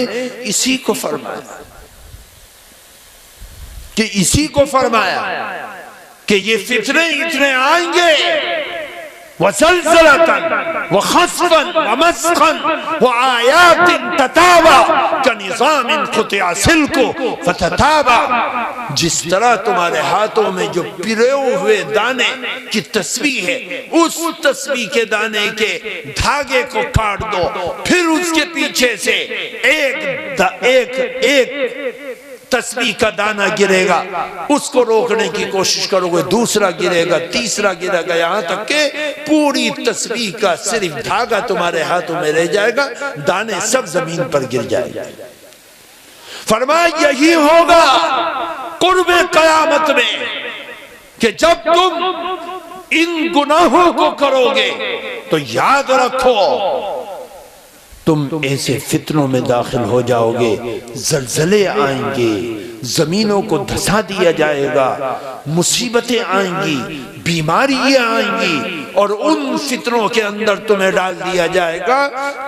اسی کو فرمایا کہ یہ فتنے اتنے آئیں گے وزلزلتن وخسفن ومسخن وآیات تتابع کنظام قطع سلکو فتتابع، جس طرح تمہارے ہاتھوں میں جو پرے ہوئے دانے کی تسبیح ہے، اس تسبیح کے دانے کے دھاگے کو کاٹ دو، پھر اس کے پیچھے سے ایک تسبیح کا دانہ گرے گا، اس کو روکنے کی کوشش کرو گے، دوسرا گرے گا، تیسرا گرے گا، یہاں تک کہ پوری تسبیح کا صرف دھاگا تمہارے ہاتھوں میں رہ جائے گا، دانے سب زمین پر گر جائے گا۔ فرمایا یہی ہوگا قرب قیامت میں کہ جب تم ان گناہوں کو کرو گے تو یاد رکھو تم ایسے فتنوں میں داخل ہو جاؤ گے، زلزلے آئیں گے، زمینوں کو دھسا دیا جائے گا، مصیبتیں آئیں گی، بیماریاں آئیں گی، اور ان فتنوں کے اندر تمہیں ڈال دیا جائے گا۔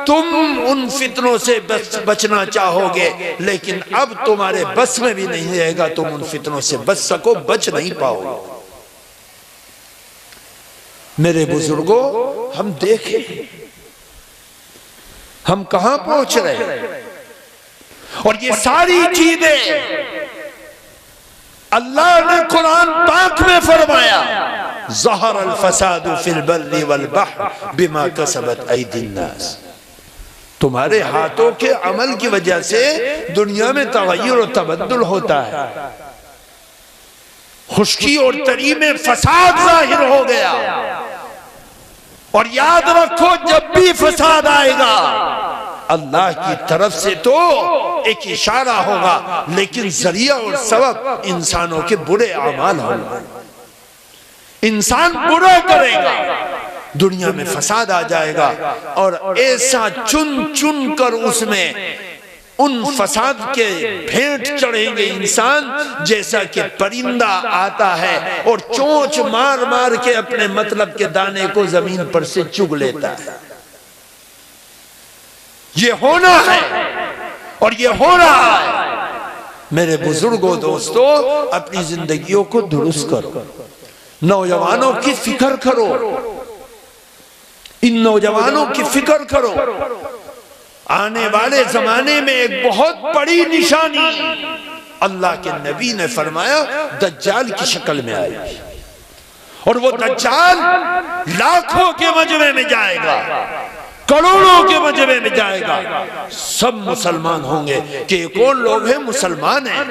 تم ان فتنوں سے بچنا چاہو گے، لیکن اب تمہارے بس میں بھی نہیں رہے گا تم ان فتنوں سے بچ سکو، بچ نہیں پاؤ گے۔ میرے بزرگوں، ہم دیکھیں ہم کہاں پہنچ رہے ہیں، اور یہ ساری چیزیں اللہ نے قرآن پاک میں فرمایا، ظہر الفساد فی البر والبحر بما کسبت ایدی الناس، تمہارے ہاتھوں کے عمل کی وجہ سے دنیا میں تغیر و تبدل ہوتا ہے، خشکی اور تری میں فساد ظاہر ہو گیا، اور یاد رکھو جب بھی فساد آئے گا اللہ کی طرف سے تو ایک اشارہ ہوگا، لیکن ذریعہ اور سبب انسانوں کے برے اعمال ہوں گے، انسان برا کرے گا، دنیا میں فساد آ جائے گا، اور ایسا چن چن کر اس میں ان فساد کے بھینٹ چڑھیں گے انسان، جیسا کہ پرندہ آتا ہے اور چونچ مار مار کے اپنے مطلب کے دانے کو زمین پر سے چگ لیتا ہے۔ یہ ہونا ہے اور یہ ہو رہا ہے۔ میرے بزرگوں دوستو، اپنی زندگیوں کو درست کرو، نوجوانوں کی فکر کرو، ان نوجوانوں کی فکر کرو، آنے والے زمانے میں ایک بہت بڑی نشانی اللہ کے نبی نے فرمایا دجال کی شکل میں آئے گی، اور وہ دجال لاکھوں کے مجمع میں جائے گا، کروڑوں کے مجمع میں جائے گا، سب مسلمان ہوں گے کہ یہ کون لوگ ہیں؟ مسلمان ہیں،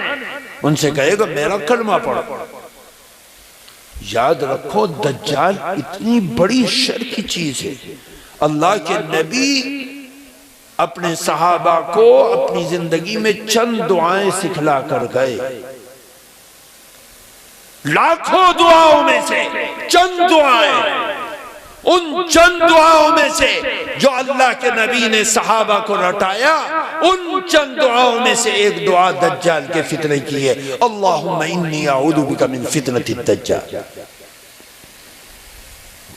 ان سے کہے گا میرا کلمہ پڑھو۔ یاد رکھو دجال اتنی بڑی شر کی چیز ہے، اللہ کے نبی اپنے صحابہ کو اپنی زندگی میں چند دعائیں سکھلا کر گئے، لاکھوں دعاؤں میں سے چند دعائیں، ان چند دعاؤں میں سے جو اللہ کے نبی نے صحابہ کو رٹایا، ان چند دعاؤں میں سے ایک دعا دجال کے فتنے کی ہے، اللہم انی اعوذ بک من فتنۃ الدجال۔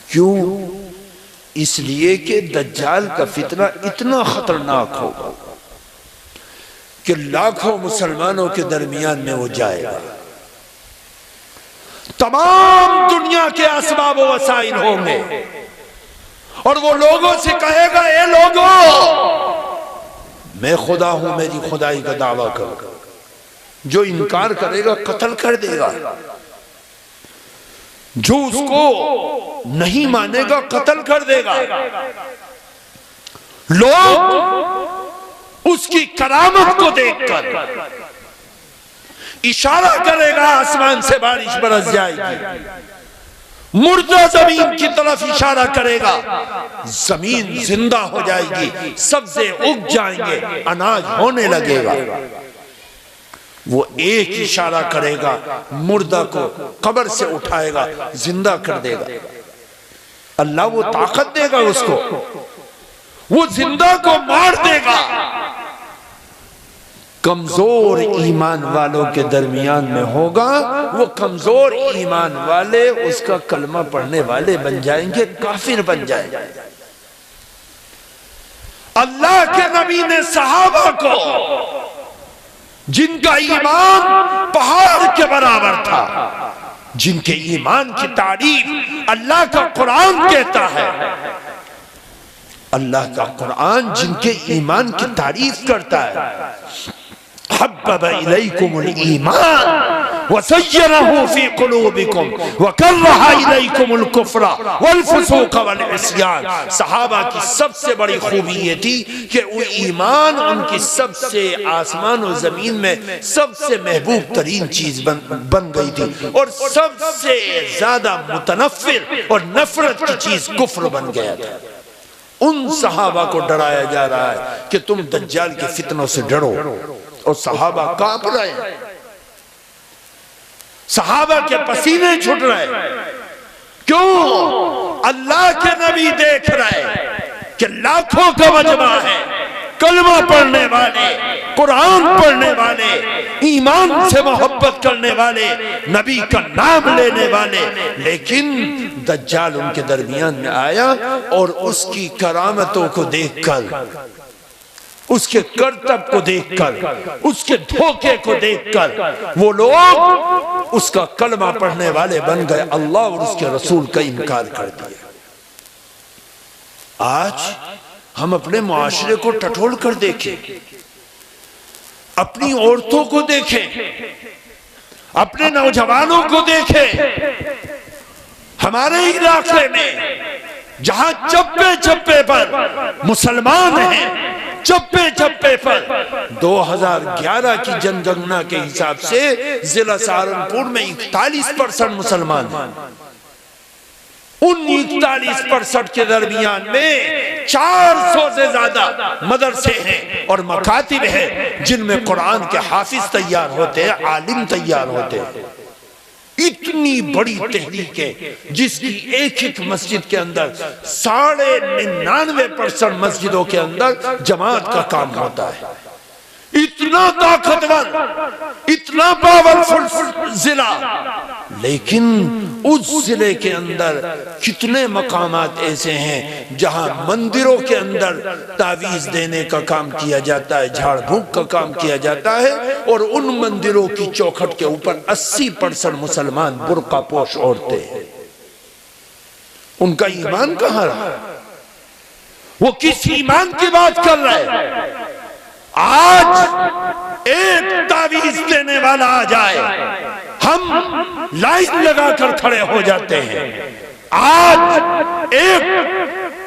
کیوں؟ اس لیے کہ دجال کا فتنہ اتنا خطرناک ہوگا کہ لاکھوں مسلمانوں کے درمیان میں وہ جائے گا، تمام دنیا کے اسباب و وسائل ہوں گے، اور وہ لوگوں سے کہے گا اے لوگوں میں خدا ہوں، میری خدائی کا دعویٰ کرو، جو انکار کرے گا قتل کر دے گا، جو اس کو نہیں مانے گا قتل کر دے گا۔ لوگ اس کی کرامت کو دیکھ کر اشارہ کرے گا، آسمان سے بارش برس جائے گی، مردہ زمین کی طرف اشارہ کرے گا، زمین زندہ ہو جائے گی، سبزے اگ جائیں گے، اناج ہونے لگے گا۔ وہ ایک اشارہ کرے گا، مردہ کو قبر سے اٹھائے گا، زندہ کر دے گا، اللہ وہ طاقت دے گا اس کو، وہ زندہ کو مار دے گا۔ کمزور ایمان والوں کے درمیان میں ہوگا، وہ کمزور ایمان والے اس کا کلمہ پڑھنے والے بن جائیں گے، کافر بن جائیں گے۔ اللہ کے نبی نے صحابہ کو، جن کا ایمان پہاڑ کے برابر تھا، جن کے ایمان کی تعریف اللہ کا قرآن کہتا ہے، اللہ کا قرآن جن کے ایمان کی تعریف کرتا ہے، حبب الیکم الایمان وزینہ فی قلوبکم وکرہ الیکم الکفر والفسوق والعصیان۔ صحابہ کی سب سے بڑی خوبی یہ تھی کہ وہ ایمان ان کی سب سے آسمان و زمین میں سب سے محبوب ترین چیز بن گئی تھی، اور سب سے زیادہ متنفر اور نفرت کی چیز کفر بن گیا تھا۔ ان صحابہ کو ڈرایا جا رہا ہے کہ تم دجال کے فتنوں سے ڈرو، اور صحابہ کانپ رہے ہیں، صحابہ کے پسینے چھٹ رہے ہیں۔ کیوں؟ اللہ کے نبی دیکھ رہے کہ لاکھوں کا مجمع ہے، کلمہ پڑھنے والے، قرآن پڑھنے والے، ایمان سے محبت کرنے والے، نبی کا نام لینے والے، لیکن دجال ان کے درمیان میں آیا اور اس کی کرامتوں کو دیکھ کر، اس کے کرتب کو دیکھ کر، اس کے دھوکے کو دیکھ کر وہ لوگ اس کا کلمہ پڑھنے والے بن گئے، اللہ اور اس کے رسول کا انکار کر دیا۔ آج ہم اپنے معاشرے کو ٹٹول کر دیکھیں، اپنی عورتوں کو دیکھیں، اپنے نوجوانوں کو دیکھیں، ہمارے علاقے میں جہاں چپے چپے پر مسلمان ہیں، چپے چپے پر 2011 کی جن گنگنا کے حساب سے ضلع سہارنپور میں 41% مسلمان ہیں۔ ان 41% کے درمیان میں 400 سے زیادہ مدرسے ہیں اور مکاتب ہیں جن میں قرآن کے حافظ تیار ہوتے ہیں، عالم تیار ہوتے ہیں۔ اتنی بڑی تحریک ہے جس کی ایک ایک مسجد کے اندر 99.5% مسجدوں کے اندر جماعت کا کام ہوتا ہے۔ اتنا طاقتور، اتنا پاورفل ضلع، لیکن اس ضلع کے اندر کتنے مقامات ایسے ہیں جہاں مندروں کے اندر تعویذ دینے کا کام کیا جاتا ہے، جھاڑ پھونک کا کام کیا جاتا ہے، اور ان مندروں کی چوکھٹ کے اوپر 80% مسلمان برقع پوش عورتیں ہیں۔ ان کا ایمان کہاں رہا؟ وہ کس ایمان کی بات کر رہے ہیں؟ آج ایک تعویذ دینے والا آ جائے، ہم لائن لگا کر کھڑے ہو جاتے ہیں۔ آج ایک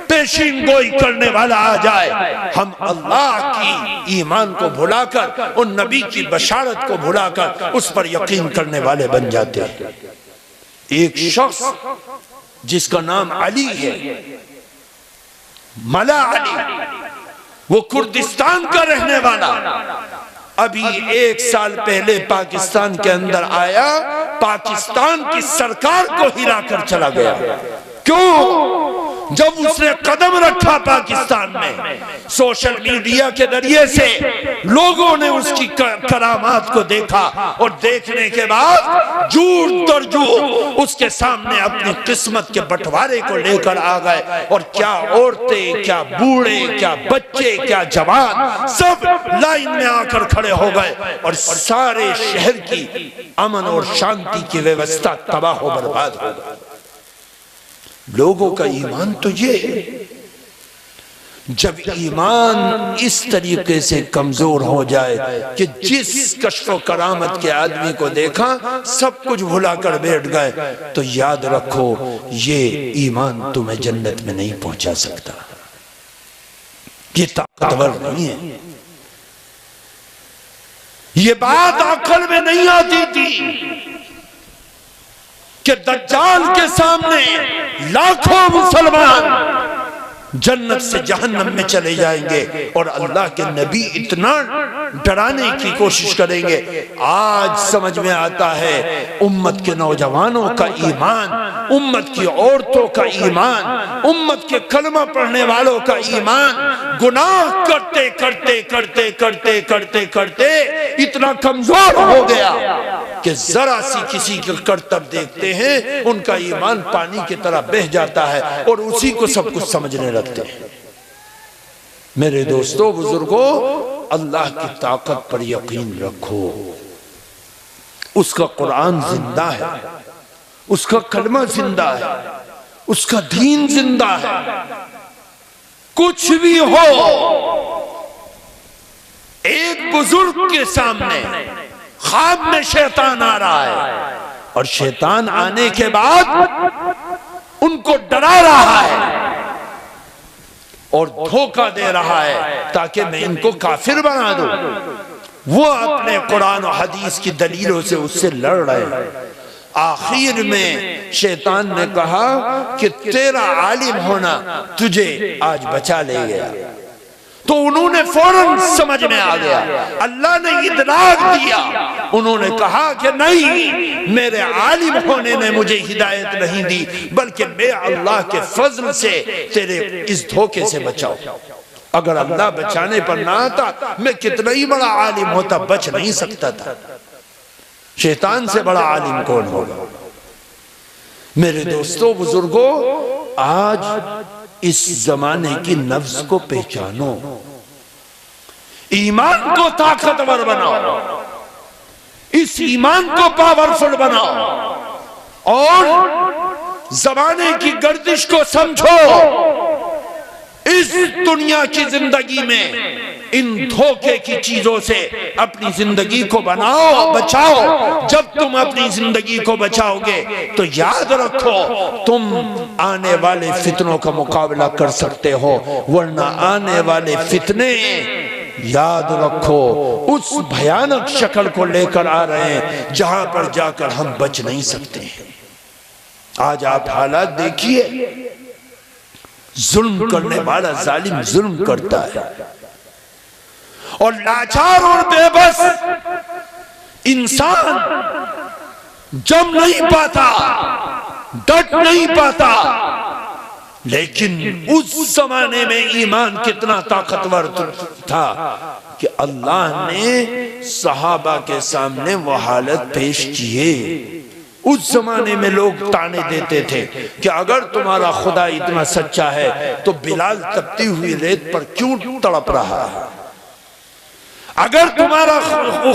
پیشین گوئی کرنے والا آ جائے، ہم اللہ کی ایمان کو بھلا کر، ان نبی کی بشارت کو بھلا کر اس پر یقین کرنے والے بن جاتے ہیں۔ ایک شخص جس کا نام علی ہے، ملا علی، وہ کردستان کا رہنے والا، ابھی 1 سال پہلے پاکستان کے اندر آیا، پاکستان کی سرکار کو ہلا کر چلا گیا۔ کیوں؟ جب اس نے قدم رکھا پاکستان میں، سوشل میڈیا کے ذریعے سے لوگوں نے اس کی کرامات کو دیکھا، اور دیکھنے کے بعد جور در جور اس کے سامنے اپنی قسمت کے بٹوارے کو لے کر آ گئے، اور کیا عورتیں، کیا بوڑھے، کیا بچے، کیا جوان، سب لائن میں آ کر کھڑے ہو گئے، اور سارے شہر کی امن اور شانتی کی ویوستھا تباہ و برباد ہو گئی۔ لوگوں کا ایمان تو یہ ہے، جب ایمان اس طریقے سے کمزور ہو جائے کہ جس کشف و کرامت کے آدمی کو دیکھا سب کچھ بھلا کر بیٹھ گئے، تو یاد رکھو یہ ایمان تمہیں جنت میں نہیں پہنچا سکتا، یہ طاقتور نہیں ہے۔ یہ بات عقل میں نہیں آتی تھی کہ دجال کے سامنے لاکھوں مسلمان جنت سے جہنم میں چلے جائیں گے، اور اللہ کے نبی اتنا ڈرانے کی کوشش کریں گے۔ آج سمجھ میں آتا ہے امت کے نوجوانوں کا ایمان، امت کی عورتوں کا ایمان، امت کے کلمہ پڑھنے والوں کا ایمان گناہ کرتے کرتے کرتے کرتے کرتے کرتے اتنا کمزور ہو گیا کہ ذرا سی کسی کے کرتب دیکھتے ہیں ان کا ایمان پانی کی طرح بہہ جاتا ہے، اور اسی کو سب کچھ سمجھنے لگتے ہیں۔ میرے دوستو، بزرگو، اللہ کی طاقت پر یقین رکھو، اس کا قرآن زندہ ہے، اس کا کلمہ زندہ ہے، اس کا دین زندہ ہے۔ کچھ بھی ہو، ایک بزرگ کے سامنے خواب میں شیطان آ رہا ہے اور شیطان آنے کے بعد ان کو ڈرا رہا ہے اور دھوکہ دے رہا ہے تاکہ میں ان کو کافر بنا دوں۔ وہ اپنے قرآن و حدیث کی دلیلوں سے اس سے لڑ رہے ہیں۔ آخر میں شیطان نے کہا کہ تیرا عالم ہونا تجھے آج بچا لے گیا۔ تو انہوں نے فوراً سمجھ میں آ گیا، اللہ نے ادراک دیا۔ انہوں نے کہا کہ نہیں، میرے عالم ہونے نے مجھے ہدایت نہیں دی، بلکہ میں اللہ کے فضل سے تیرے اس دھوکے سے بچاؤ۔ اگر اللہ بچانے پر نہ آتا، میں کتنا ہی بڑا عالم ہوتا، بچ نہیں سکتا تھا۔ شیطان سے بڑا عالم کون ہوگا؟ میرے دوستو بزرگوں، آج اس زمانے کی نفس کو پہچانو، ایمان کو طاقتور بناؤ، اس ایمان کو پاورفل بناؤ اور زمانے کی گردش کو سمجھو۔ اس دنیا کی زندگی میں ان دھوکے کی چیزوں سے اپنی زندگی کو بچاؤ۔ جب تم اپنی زندگی کو بچاؤ گے تو یاد رکھو تم آنے والے فتنوں کا مقابلہ کر سکتے ہو، ورنہ آنے والے فتنے یاد رکھو اس بھیانک شکل کو لے کر آ رہے ہیں جہاں پر جا کر ہم بچ نہیں سکتے ہیں۔ آج آپ حالات دیکھیے، ظلم کرنے والا ظالم ظلم کرتا ہے اور لاچار اور بے بس انسان جم نہیں پاتا، ڈٹ نہیں پاتا۔ لیکن اس زمانے میں ایمان کتنا طاقتور تھا کہ اللہ نے صحابہ کے سامنے وہ حالت پیش کیے۔ اس زمانے میں لوگ تانے دیتے تھے کہ اگر تمہارا خدا اتنا سچا ہے تو بلال تپتی ہوئی ریت پر کیوں تڑپ رہا ہے؟ اگر تمہارا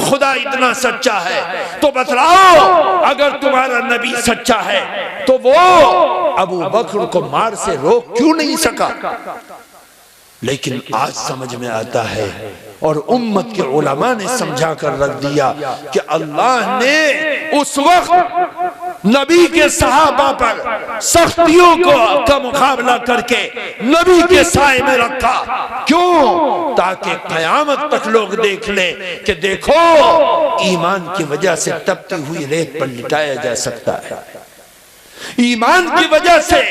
خدا اتنا سچا ہے تو بتلاؤ، اگر تمہارا نبی سچا ہے تو وہ ابو بکر کو مار سے روک کیوں نہیں سکا؟ لیکن آج سمجھ میں آتا ہے اور امت کے علماء نے سمجھا کر رکھ دیا کہ اللہ نے اس وقت نبی کے صحابہ پر سختیوں کا مقابلہ کر کے نبی کے سائے میں رکھا۔ کیوں؟ تاکہ قیامت تک لوگ دیکھ لیں کہ دیکھو ایمان کی وجہ سے تپتی ہوئی ریت پر لٹایا جا سکتا ہے، ایمان کی وجہ سے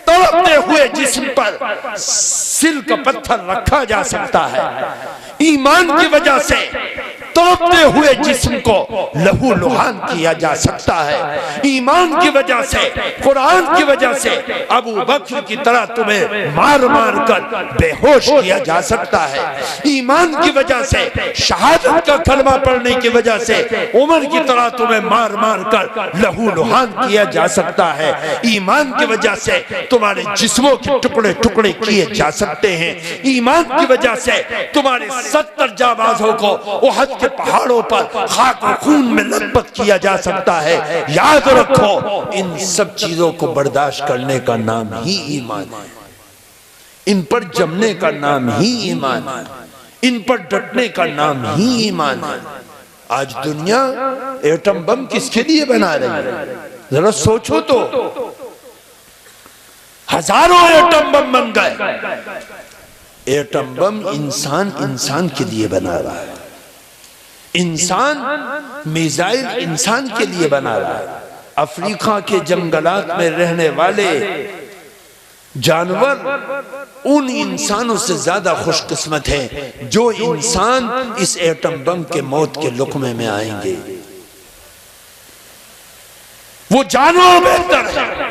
تڑپتے ہوئے جسم پر سل کا پتھر رکھا جا سکتا ہے، ایمان کی وجہ سے تڑپتے ہوئے جسم کو لہو لہان کیا جا سکتا ہے، ایمان کی وجہ سے، قرآن کی وجہ سے ابو بکر کی طرح تمہیں مار مار کر بے ہوش کیا جا سکتا ہے، ایمان کی وجہ سے شہادت کا کلمہ پڑھنے کی وجہ سے عمر کی طرح تمہیں مار مار کر لہو لہان کیا جا سکتا ہے، ایمان کی وجہ سے تمہارے جسموں کے ٹکڑے ٹکڑے کیے جا سکتے ہیں، ایمان کی وجہ سے تمہارے 70 جانبازوں کو احد کے پہاڑوں پر خاک و خون میں لطپت کیا جا سکتا ہے۔ یاد رکھو ان سب چیزوں کو برداشت کرنے کا نام ہی ایمان ہے، ان پر جمنے کا نام ہی ایمان ہے، ان پر ڈٹنے کا نام ہی ایمان ہے۔ آج دنیا ایٹم بم کس کے لیے بنا رہی ہے؟ ذرا سوچو تو، ہزاروں ایٹم بم بن گئے۔ ایٹم بم انسان کے لیے بنا رہا ہے، انسان میزائل انسان کے لیے بنا رہا ہے۔ افریقہ کے جنگلات میں رہنے والے جانور ان انسانوں سے زیادہ خوش قسمت ہیں جو انسان اس ایٹم بم کے موت کے لقمے میں آئیں گے۔ وہ جانور بہتر ہیں،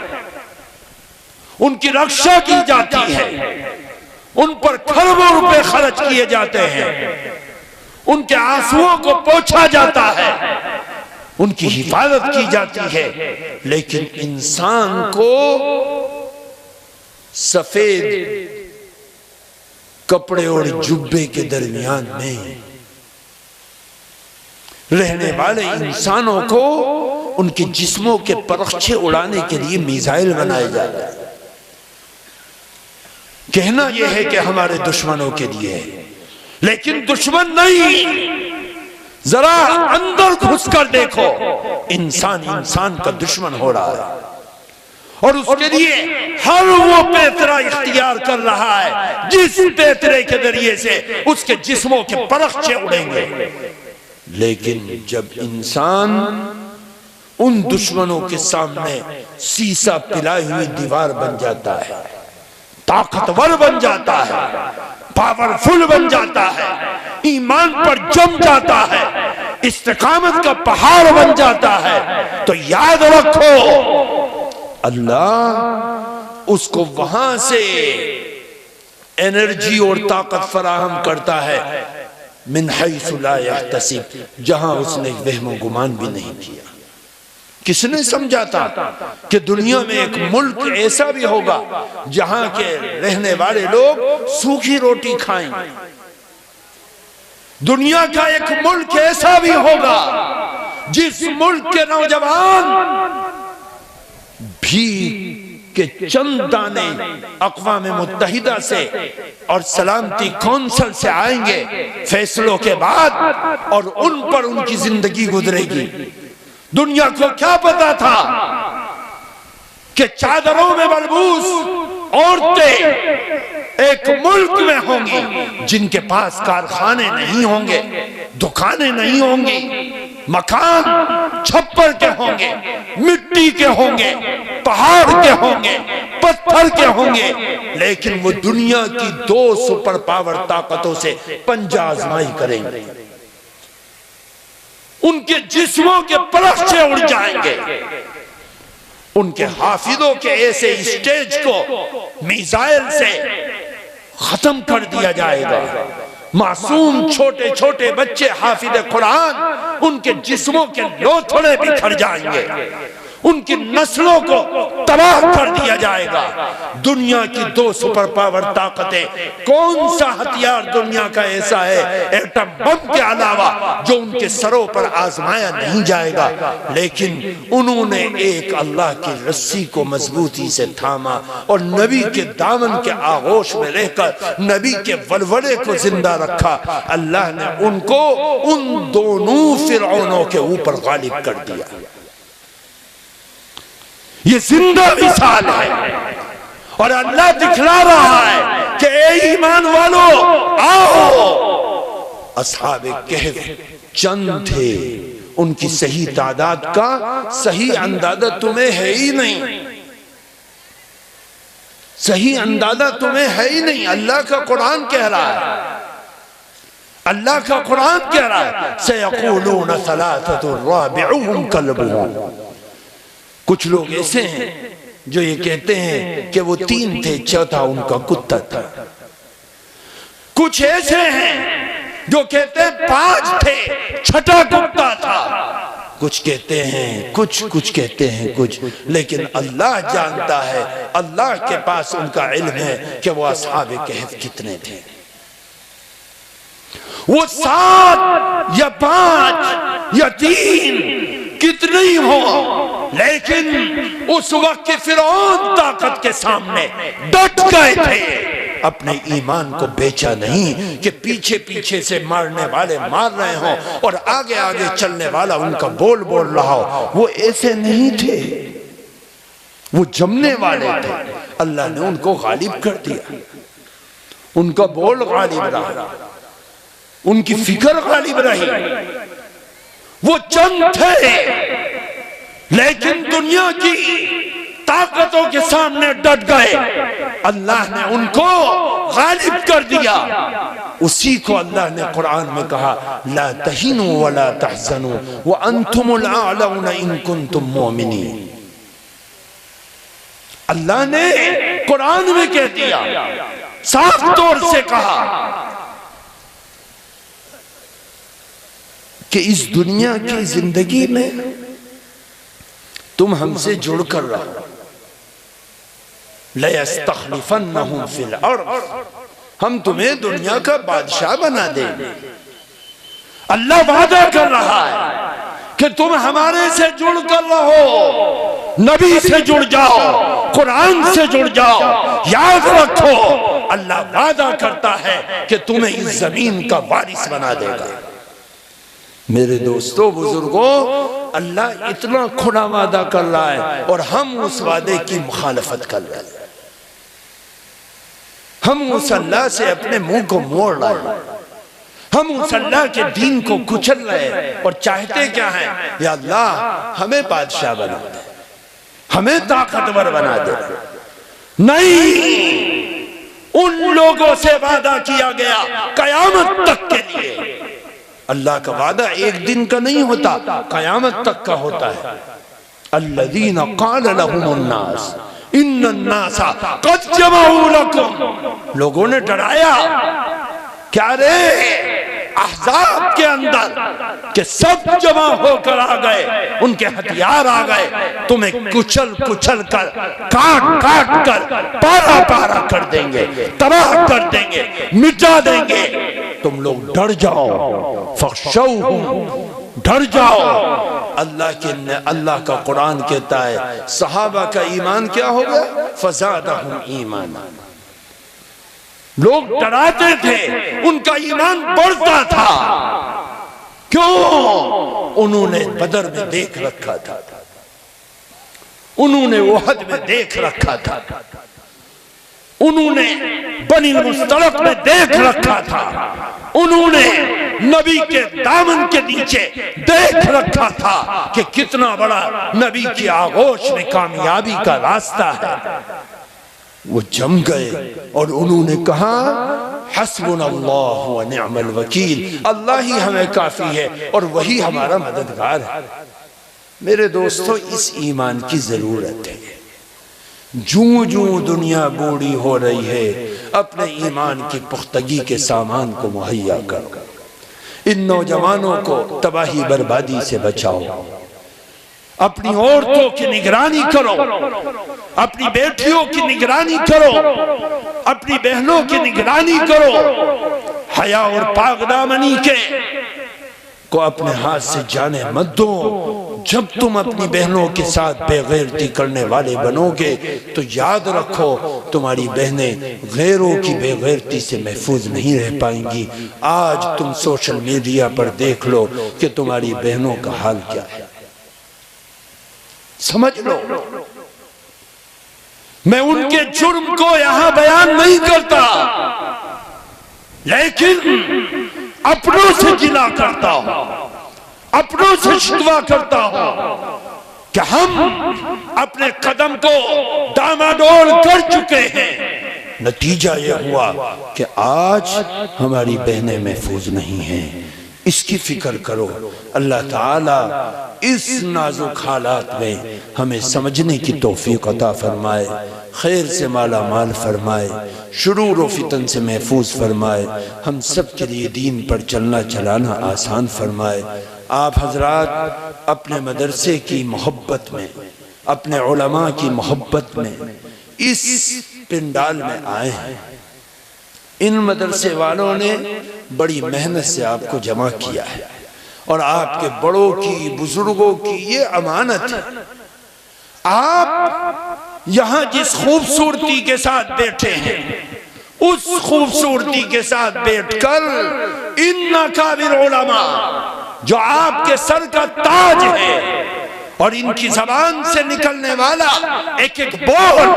ان کی رکشا کی جاتی ہے، ان پر کھربوں روپے خرچ کیے جاتے ہیں، ان کے آنسوؤں کو پوچھا جاتا ہے، ان کی حفاظت کی جاتی ہے، لیکن انسان کو سفید کپڑے اور جبے کے درمیان میں رہنے والے انسانوں کو ان کے جسموں کے پرخچے اڑانے کے لیے میزائل بنائے جا رہے ہیں۔ کہنا یہ ہے کہ ہمارے دشمنوں کے لیے ہے، لیکن دشمن نہیں، ذرا اندر گھس کر دیکھو، انسان انسان کا دشمن ہو رہا ہے، اور اس کے لیے ہر وہ پیترا اختیار کر رہا ہے جس پیترے کے ذریعے سے اس کے جسموں کے پرخچے اڑیں گے۔ لیکن جب انسان ان دشمنوں کے سامنے سیسا پلائی ہوئی دیوار بن جاتا ہے، طاقتور بن جاتا ہے، پاورفل بن جاتا ہے، ایمان پر جم جاتا ہے، استقامت کا پہاڑ بن جاتا ہے، تو یاد رکھو اللہ اس کو وہاں سے انرجی اور طاقت فراہم کرتا ہے من حیث لا یحتسب، جہاں اس نے وہم و گمان بھی نہیں کیا۔ کس نے سمجھا تھا کہ دنیا میں ایک ملک ایسا بھی ہوگا جہاں کے رہنے والے لوگ سوکھی روٹی کھائیں؟ دنیا کا ایک ملک ایسا بھی ہوگا جس ملک کے نوجوان بھی کہ چند دانے اقوام متحدہ سے اور سلامتی کونسل سے آئیں گے فیصلوں کے بعد، اور ان پر ان کی زندگی گزرے گی۔ دنیا کو کیا پتا تھا کہ چادروں میں ملبوس عورتیں ایک ملک میں ہوں گی جن کے پاس کارخانے نہیں ہوں گے، دکانیں نہیں ہوں گی، مکان چھپر کے ہوں گے، مٹی کے ہوں گے، پہاڑ کے ہوں گے، پتھر کے ہوں گے، لیکن وہ دنیا کی 2 سپر پاور طاقتوں سے پنجہ آزمائی کریں گے۔ ان کے جسموں کے پرخچے اڑ جائیں گے، ان کے حافظوں کے ایسے اسٹیج کو میزائل سے ختم کر دیا جائے گا۔ معصوم چھوٹے چھوٹے بچے حافظ قرآن، ان کے جسموں کے لوتھڑے بکھر جائیں گے، ان کی نسلوں کو تباہ کر دیا جائے گا۔ دنیا کی 2 سپر پاور طاقتیں، کون سا ہتھیار دنیا کا ایسا ہے ایٹم بم کے علاوہ جو ان کے سروں پر آزمایا نہیں جائے گا؟ لیکن انہوں نے ایک اللہ کی رسی کو مضبوطی سے تھاما اور نبی کے دامن کے آغوش میں رہ کر نبی کے ولولے کو زندہ رکھا۔ اللہ نے ان کو ان دونوں فرعونوں کے اوپر غالب کر دیا۔ یہ زندہ مثال ہے، اور اللہ دکھلا رہا ہے کہ اے ایمان والو آؤ۔ اصحاب کہف چند تھے، ان کی صحیح تعداد کا صحیح اندازہ تمہیں ہے ہی نہیں، صحیح اندازہ تمہیں ہے ہی نہیں۔ اللہ کا قرآن کہہ رہا ہے، اللہ کا قرآن کہہ رہا ہے سَيَقُولُونَ ثَلَاثَةٌ رَابِعُهُمْ كَلْبُهُمْ۔ کچھ لوگ ایسے ہیں جو یہ کہتے ہیں کہ وہ 3 تھے، چوتھا ان کا کتا تھا۔ کچھ ایسے ہیں جو کہتے ہیں 5 تھے، چھٹا کتا تھا۔ کچھ کہتے ہیں کچھ کہتے ہیں کچھ، لیکن اللہ جانتا ہے، اللہ کے پاس ان کا علم ہے کہ وہ اصحاب کہف کتنے تھے۔ وہ 7 یا 5 یا 3 کتنے ہی ہوں، لیکن اس وقت کے فرعون طاقت کے سامنے ڈٹ گئے تھے، اپنے ایمان کو بیچا نہیں کہ پیچھے پیچھے سے مارنے والے مار رہے ہوں اور آگے آگے چلنے والا ان کا بول رہا ہو۔ وہ ایسے نہیں تھے، وہ جمنے والے تھے۔ اللہ نے ان کو غالب کر دیا، ان کا بول غالب رہا، ان کی فکر غالب رہی۔ وہ چند تھے، لیکن دنیا کی طاقتوں کے سامنے ڈٹ گئے، اللہ نے ان کو غالب کر دیا۔ اسی کو اللہ نے قرآن میں کہا لا تہنوا ولا تحزنوا وانتم الاعلون ان کنتم مؤمنین۔ اللہ نے قرآن میں کہہ دیا، صاف طور سے کہا کہ اس دنیا کی زندگی میں تم ہم سے جڑ کر رہو، لَيَسْتَخْلِفَنَّهُمْ فِي الْأَرْضِ، ہم تمہیں دنیا کا بادشاہ بنا دیں گے۔ اللہ وعدہ کر رہا ہے کہ تم ہمارے سے جڑ کر رہو، نبی سے جڑ جاؤ، قرآن سے جڑ جاؤ۔ یاد رکھو اللہ وعدہ کرتا ہے کہ تمہیں اس زمین کا وارث بنا دے گا۔ میرے دوستو بزرگوں، اللہ اتنا کھلا وعدہ کر رہا ہے اور ہم اس وعدے کی مخالفت کر رہے ہیں۔ ہم اس اللہ سے اپنے منہ کو موڑ رہے ہیں، ہم اس اللہ کے دین کو کچل رہے ہیں اور چاہتے کیا ہیں؟ یا اللہ ہمیں بادشاہ بنا دے، ہمیں طاقتور بنا دے۔ نہیں، ان لوگوں سے وعدہ کیا گیا قیامت تک کے لیے۔ اللہ کا وعدہ ایک دن کا نہیں ہوتا، قیامت تک کا ہوتا ہے۔ الذین قال لهم الناس ان الناس قد جمعوا لكم، لوگوں نے ڈرایا کیا رے احزاب کے اندر کہ سب جمع ہو کر آ گئے، ان کے ہتھیار آ گئے، تمہیں کچل کچل کر کاٹ کاٹ کر پارا پارا کر دیں گے، تباہ کر دیں گے، مٹا دیں گے۔ تم لوگ ڈر جاؤ، فخشوہم، ڈر جاؤ۔ اللہ کا قرآن کہتا ہے صحابہ کا ایمان کیا ہو گیا؟ فزادہم ایمانا، لوگ ڈراتے تھے، ان کا ایمان بڑھتا تھا۔ کیوں؟ انہوں نے بدر میں دیکھ رکھا تھا، انہوں نے احد میں دیکھ رکھا تھا، انہوں نے بنی المصطلق میں دیکھ رکھا تھا، انہوں نے نبی کے دامن کے نیچے دیکھ رکھا تھا کہ کتنا بڑا نبی کی آغوش میں کامیابی کا راستہ ہے۔ وہ جم گئے اور انہوں نے کہا حسبنا اللہ و نعم الوکیل، اللہ ہی ہمیں کافی ہے اور وہی ہمارا مددگار ہے۔ میرے دوستو، اس ایمان کی ضرورت ہے۔ جوں جوں دنیا بوڑھی ہو رہی ہے، اپنے ایمان کی پختگی کے سامان کو مہیا کرو۔ ان نوجوانوں کو تباہی بربادی سے بچاؤ، اپنی عورتوں کی نگرانی کرو، اپنی بیٹیوں کی نگرانی کرو، اپنی بہنوں کی نگرانی کرو۔ حیا اور پاک دامنی کے کو اپنے ہاتھ سے جانے مت دو۔ جب تم اپنی بہنوں کے ساتھ بے غیرتی کرنے والے بنو گے تو یاد رکھو تمہاری بہنیں غیروں کی بے غیرتی سے محفوظ نہیں رہ پائیں گی۔ آج تم سوشل میڈیا پر دیکھ لو کہ تمہاری بہنوں کا حال کیا ہے، سمجھ لو۔ میں ان کے جرم کو یہاں بیان نہیں کرتا، لیکن اپنوں سے گلہ کرتا ہوں، اپنوں سے شکوہ کرتا ہوں کہ ہم اپنے قدم کو ڈاماڈول کر چکے ہیں۔ نتیجہ یہ ہوا کہ آج ہماری بہنیں محفوظ نہیں ہیں۔ اس کی فکر کرو۔ اللہ تعالیٰ اس نازک حالات میں ہمیں سمجھنے کی توفیق عطا فرمائے، خیر سے مالا مال فرمائے، شرور و فتن سے محفوظ فرمائے، ہم سب کے لیے دین پر چلنا چلانا آسان فرمائے۔ آپ حضرات اپنے مدرسے کی محبت میں، اپنے علماء کی محبت میں اس پنڈال میں آئے ہیں۔ ان مدرسے والوں نے بڑی محنت سے آپ کو جمع کیا ہے اور آپ کے بڑوں کی، بزرگوں کی یہ امانت ہے۔ آپ یہاں جس خوبصورتی کے ساتھ بیٹھے ہیں، اس خوبصورتی کے ساتھ بیٹھ کر ان اکابر علماء جو آپ کے سر کا تاج ہے اور ان کی زبان سے نکلنے والا ایک ایک بول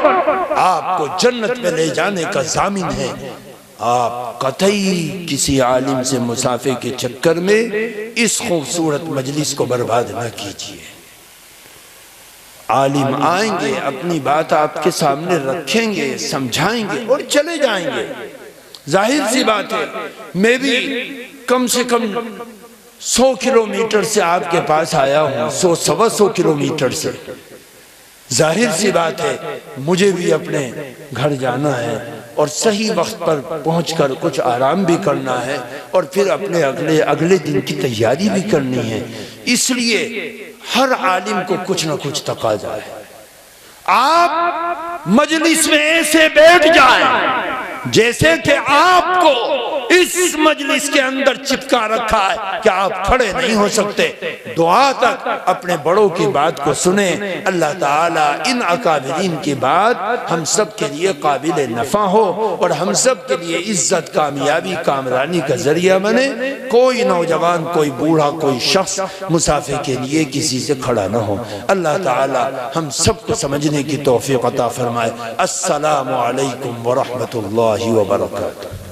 آپ کو جنت میں لے جانے کا ضامن ہے۔ آپ قطعی کسی عالم سے مسافے کے چکر میں اس خوبصورت مجلس کو برباد نہ کیجیے۔ عالم آئیں گے، اپنی بات آپ کے سامنے رکھیں گے، سمجھائیں گے اور چلے جائیں گے۔ ظاہر سی بات ہے، میں بھی کم سے کم 100 کلومیٹر سے آپ کے پاس آیا ہوں، 100-125 کلومیٹر سے۔ ظاہر سی بات ہے مجھے بھی اپنے گھر جانا ہے اور صحیح وقت پر پہنچ کر کچھ آرام بھی کرنا ہے اور پھر اپنے اگلے دن کی تیاری بھی کرنی ہے۔ اس لیے ہر عالم کو کچھ نہ کچھ تقاضا ہے۔ آپ مجلس میں ایسے بیٹھ جائیں جیسے کہ آپ کو اس مجلس کے اندر چپکا رکھا ہے کہ آپ کھڑے نہیں ہو سکتے، دعا تک اپنے بڑوں کی بات کو سنیں۔ اللہ تعالیٰ ان اکابرین کی بات ہم سب کے لیے قابل نفع ہو اور ہم سب کے لیے عزت، کامیابی، کامرانی کا ذریعہ بنے۔ کوئی نوجوان، کوئی بوڑھا، کوئی شخص مسافر کے لیے کسی سے کھڑا نہ ہو۔ اللہ تعالیٰ ہم سب کو سمجھنے کی توفیق عطا فرمائے۔ السلام علیکم ورحمۃ اللہ وبرکاتہ۔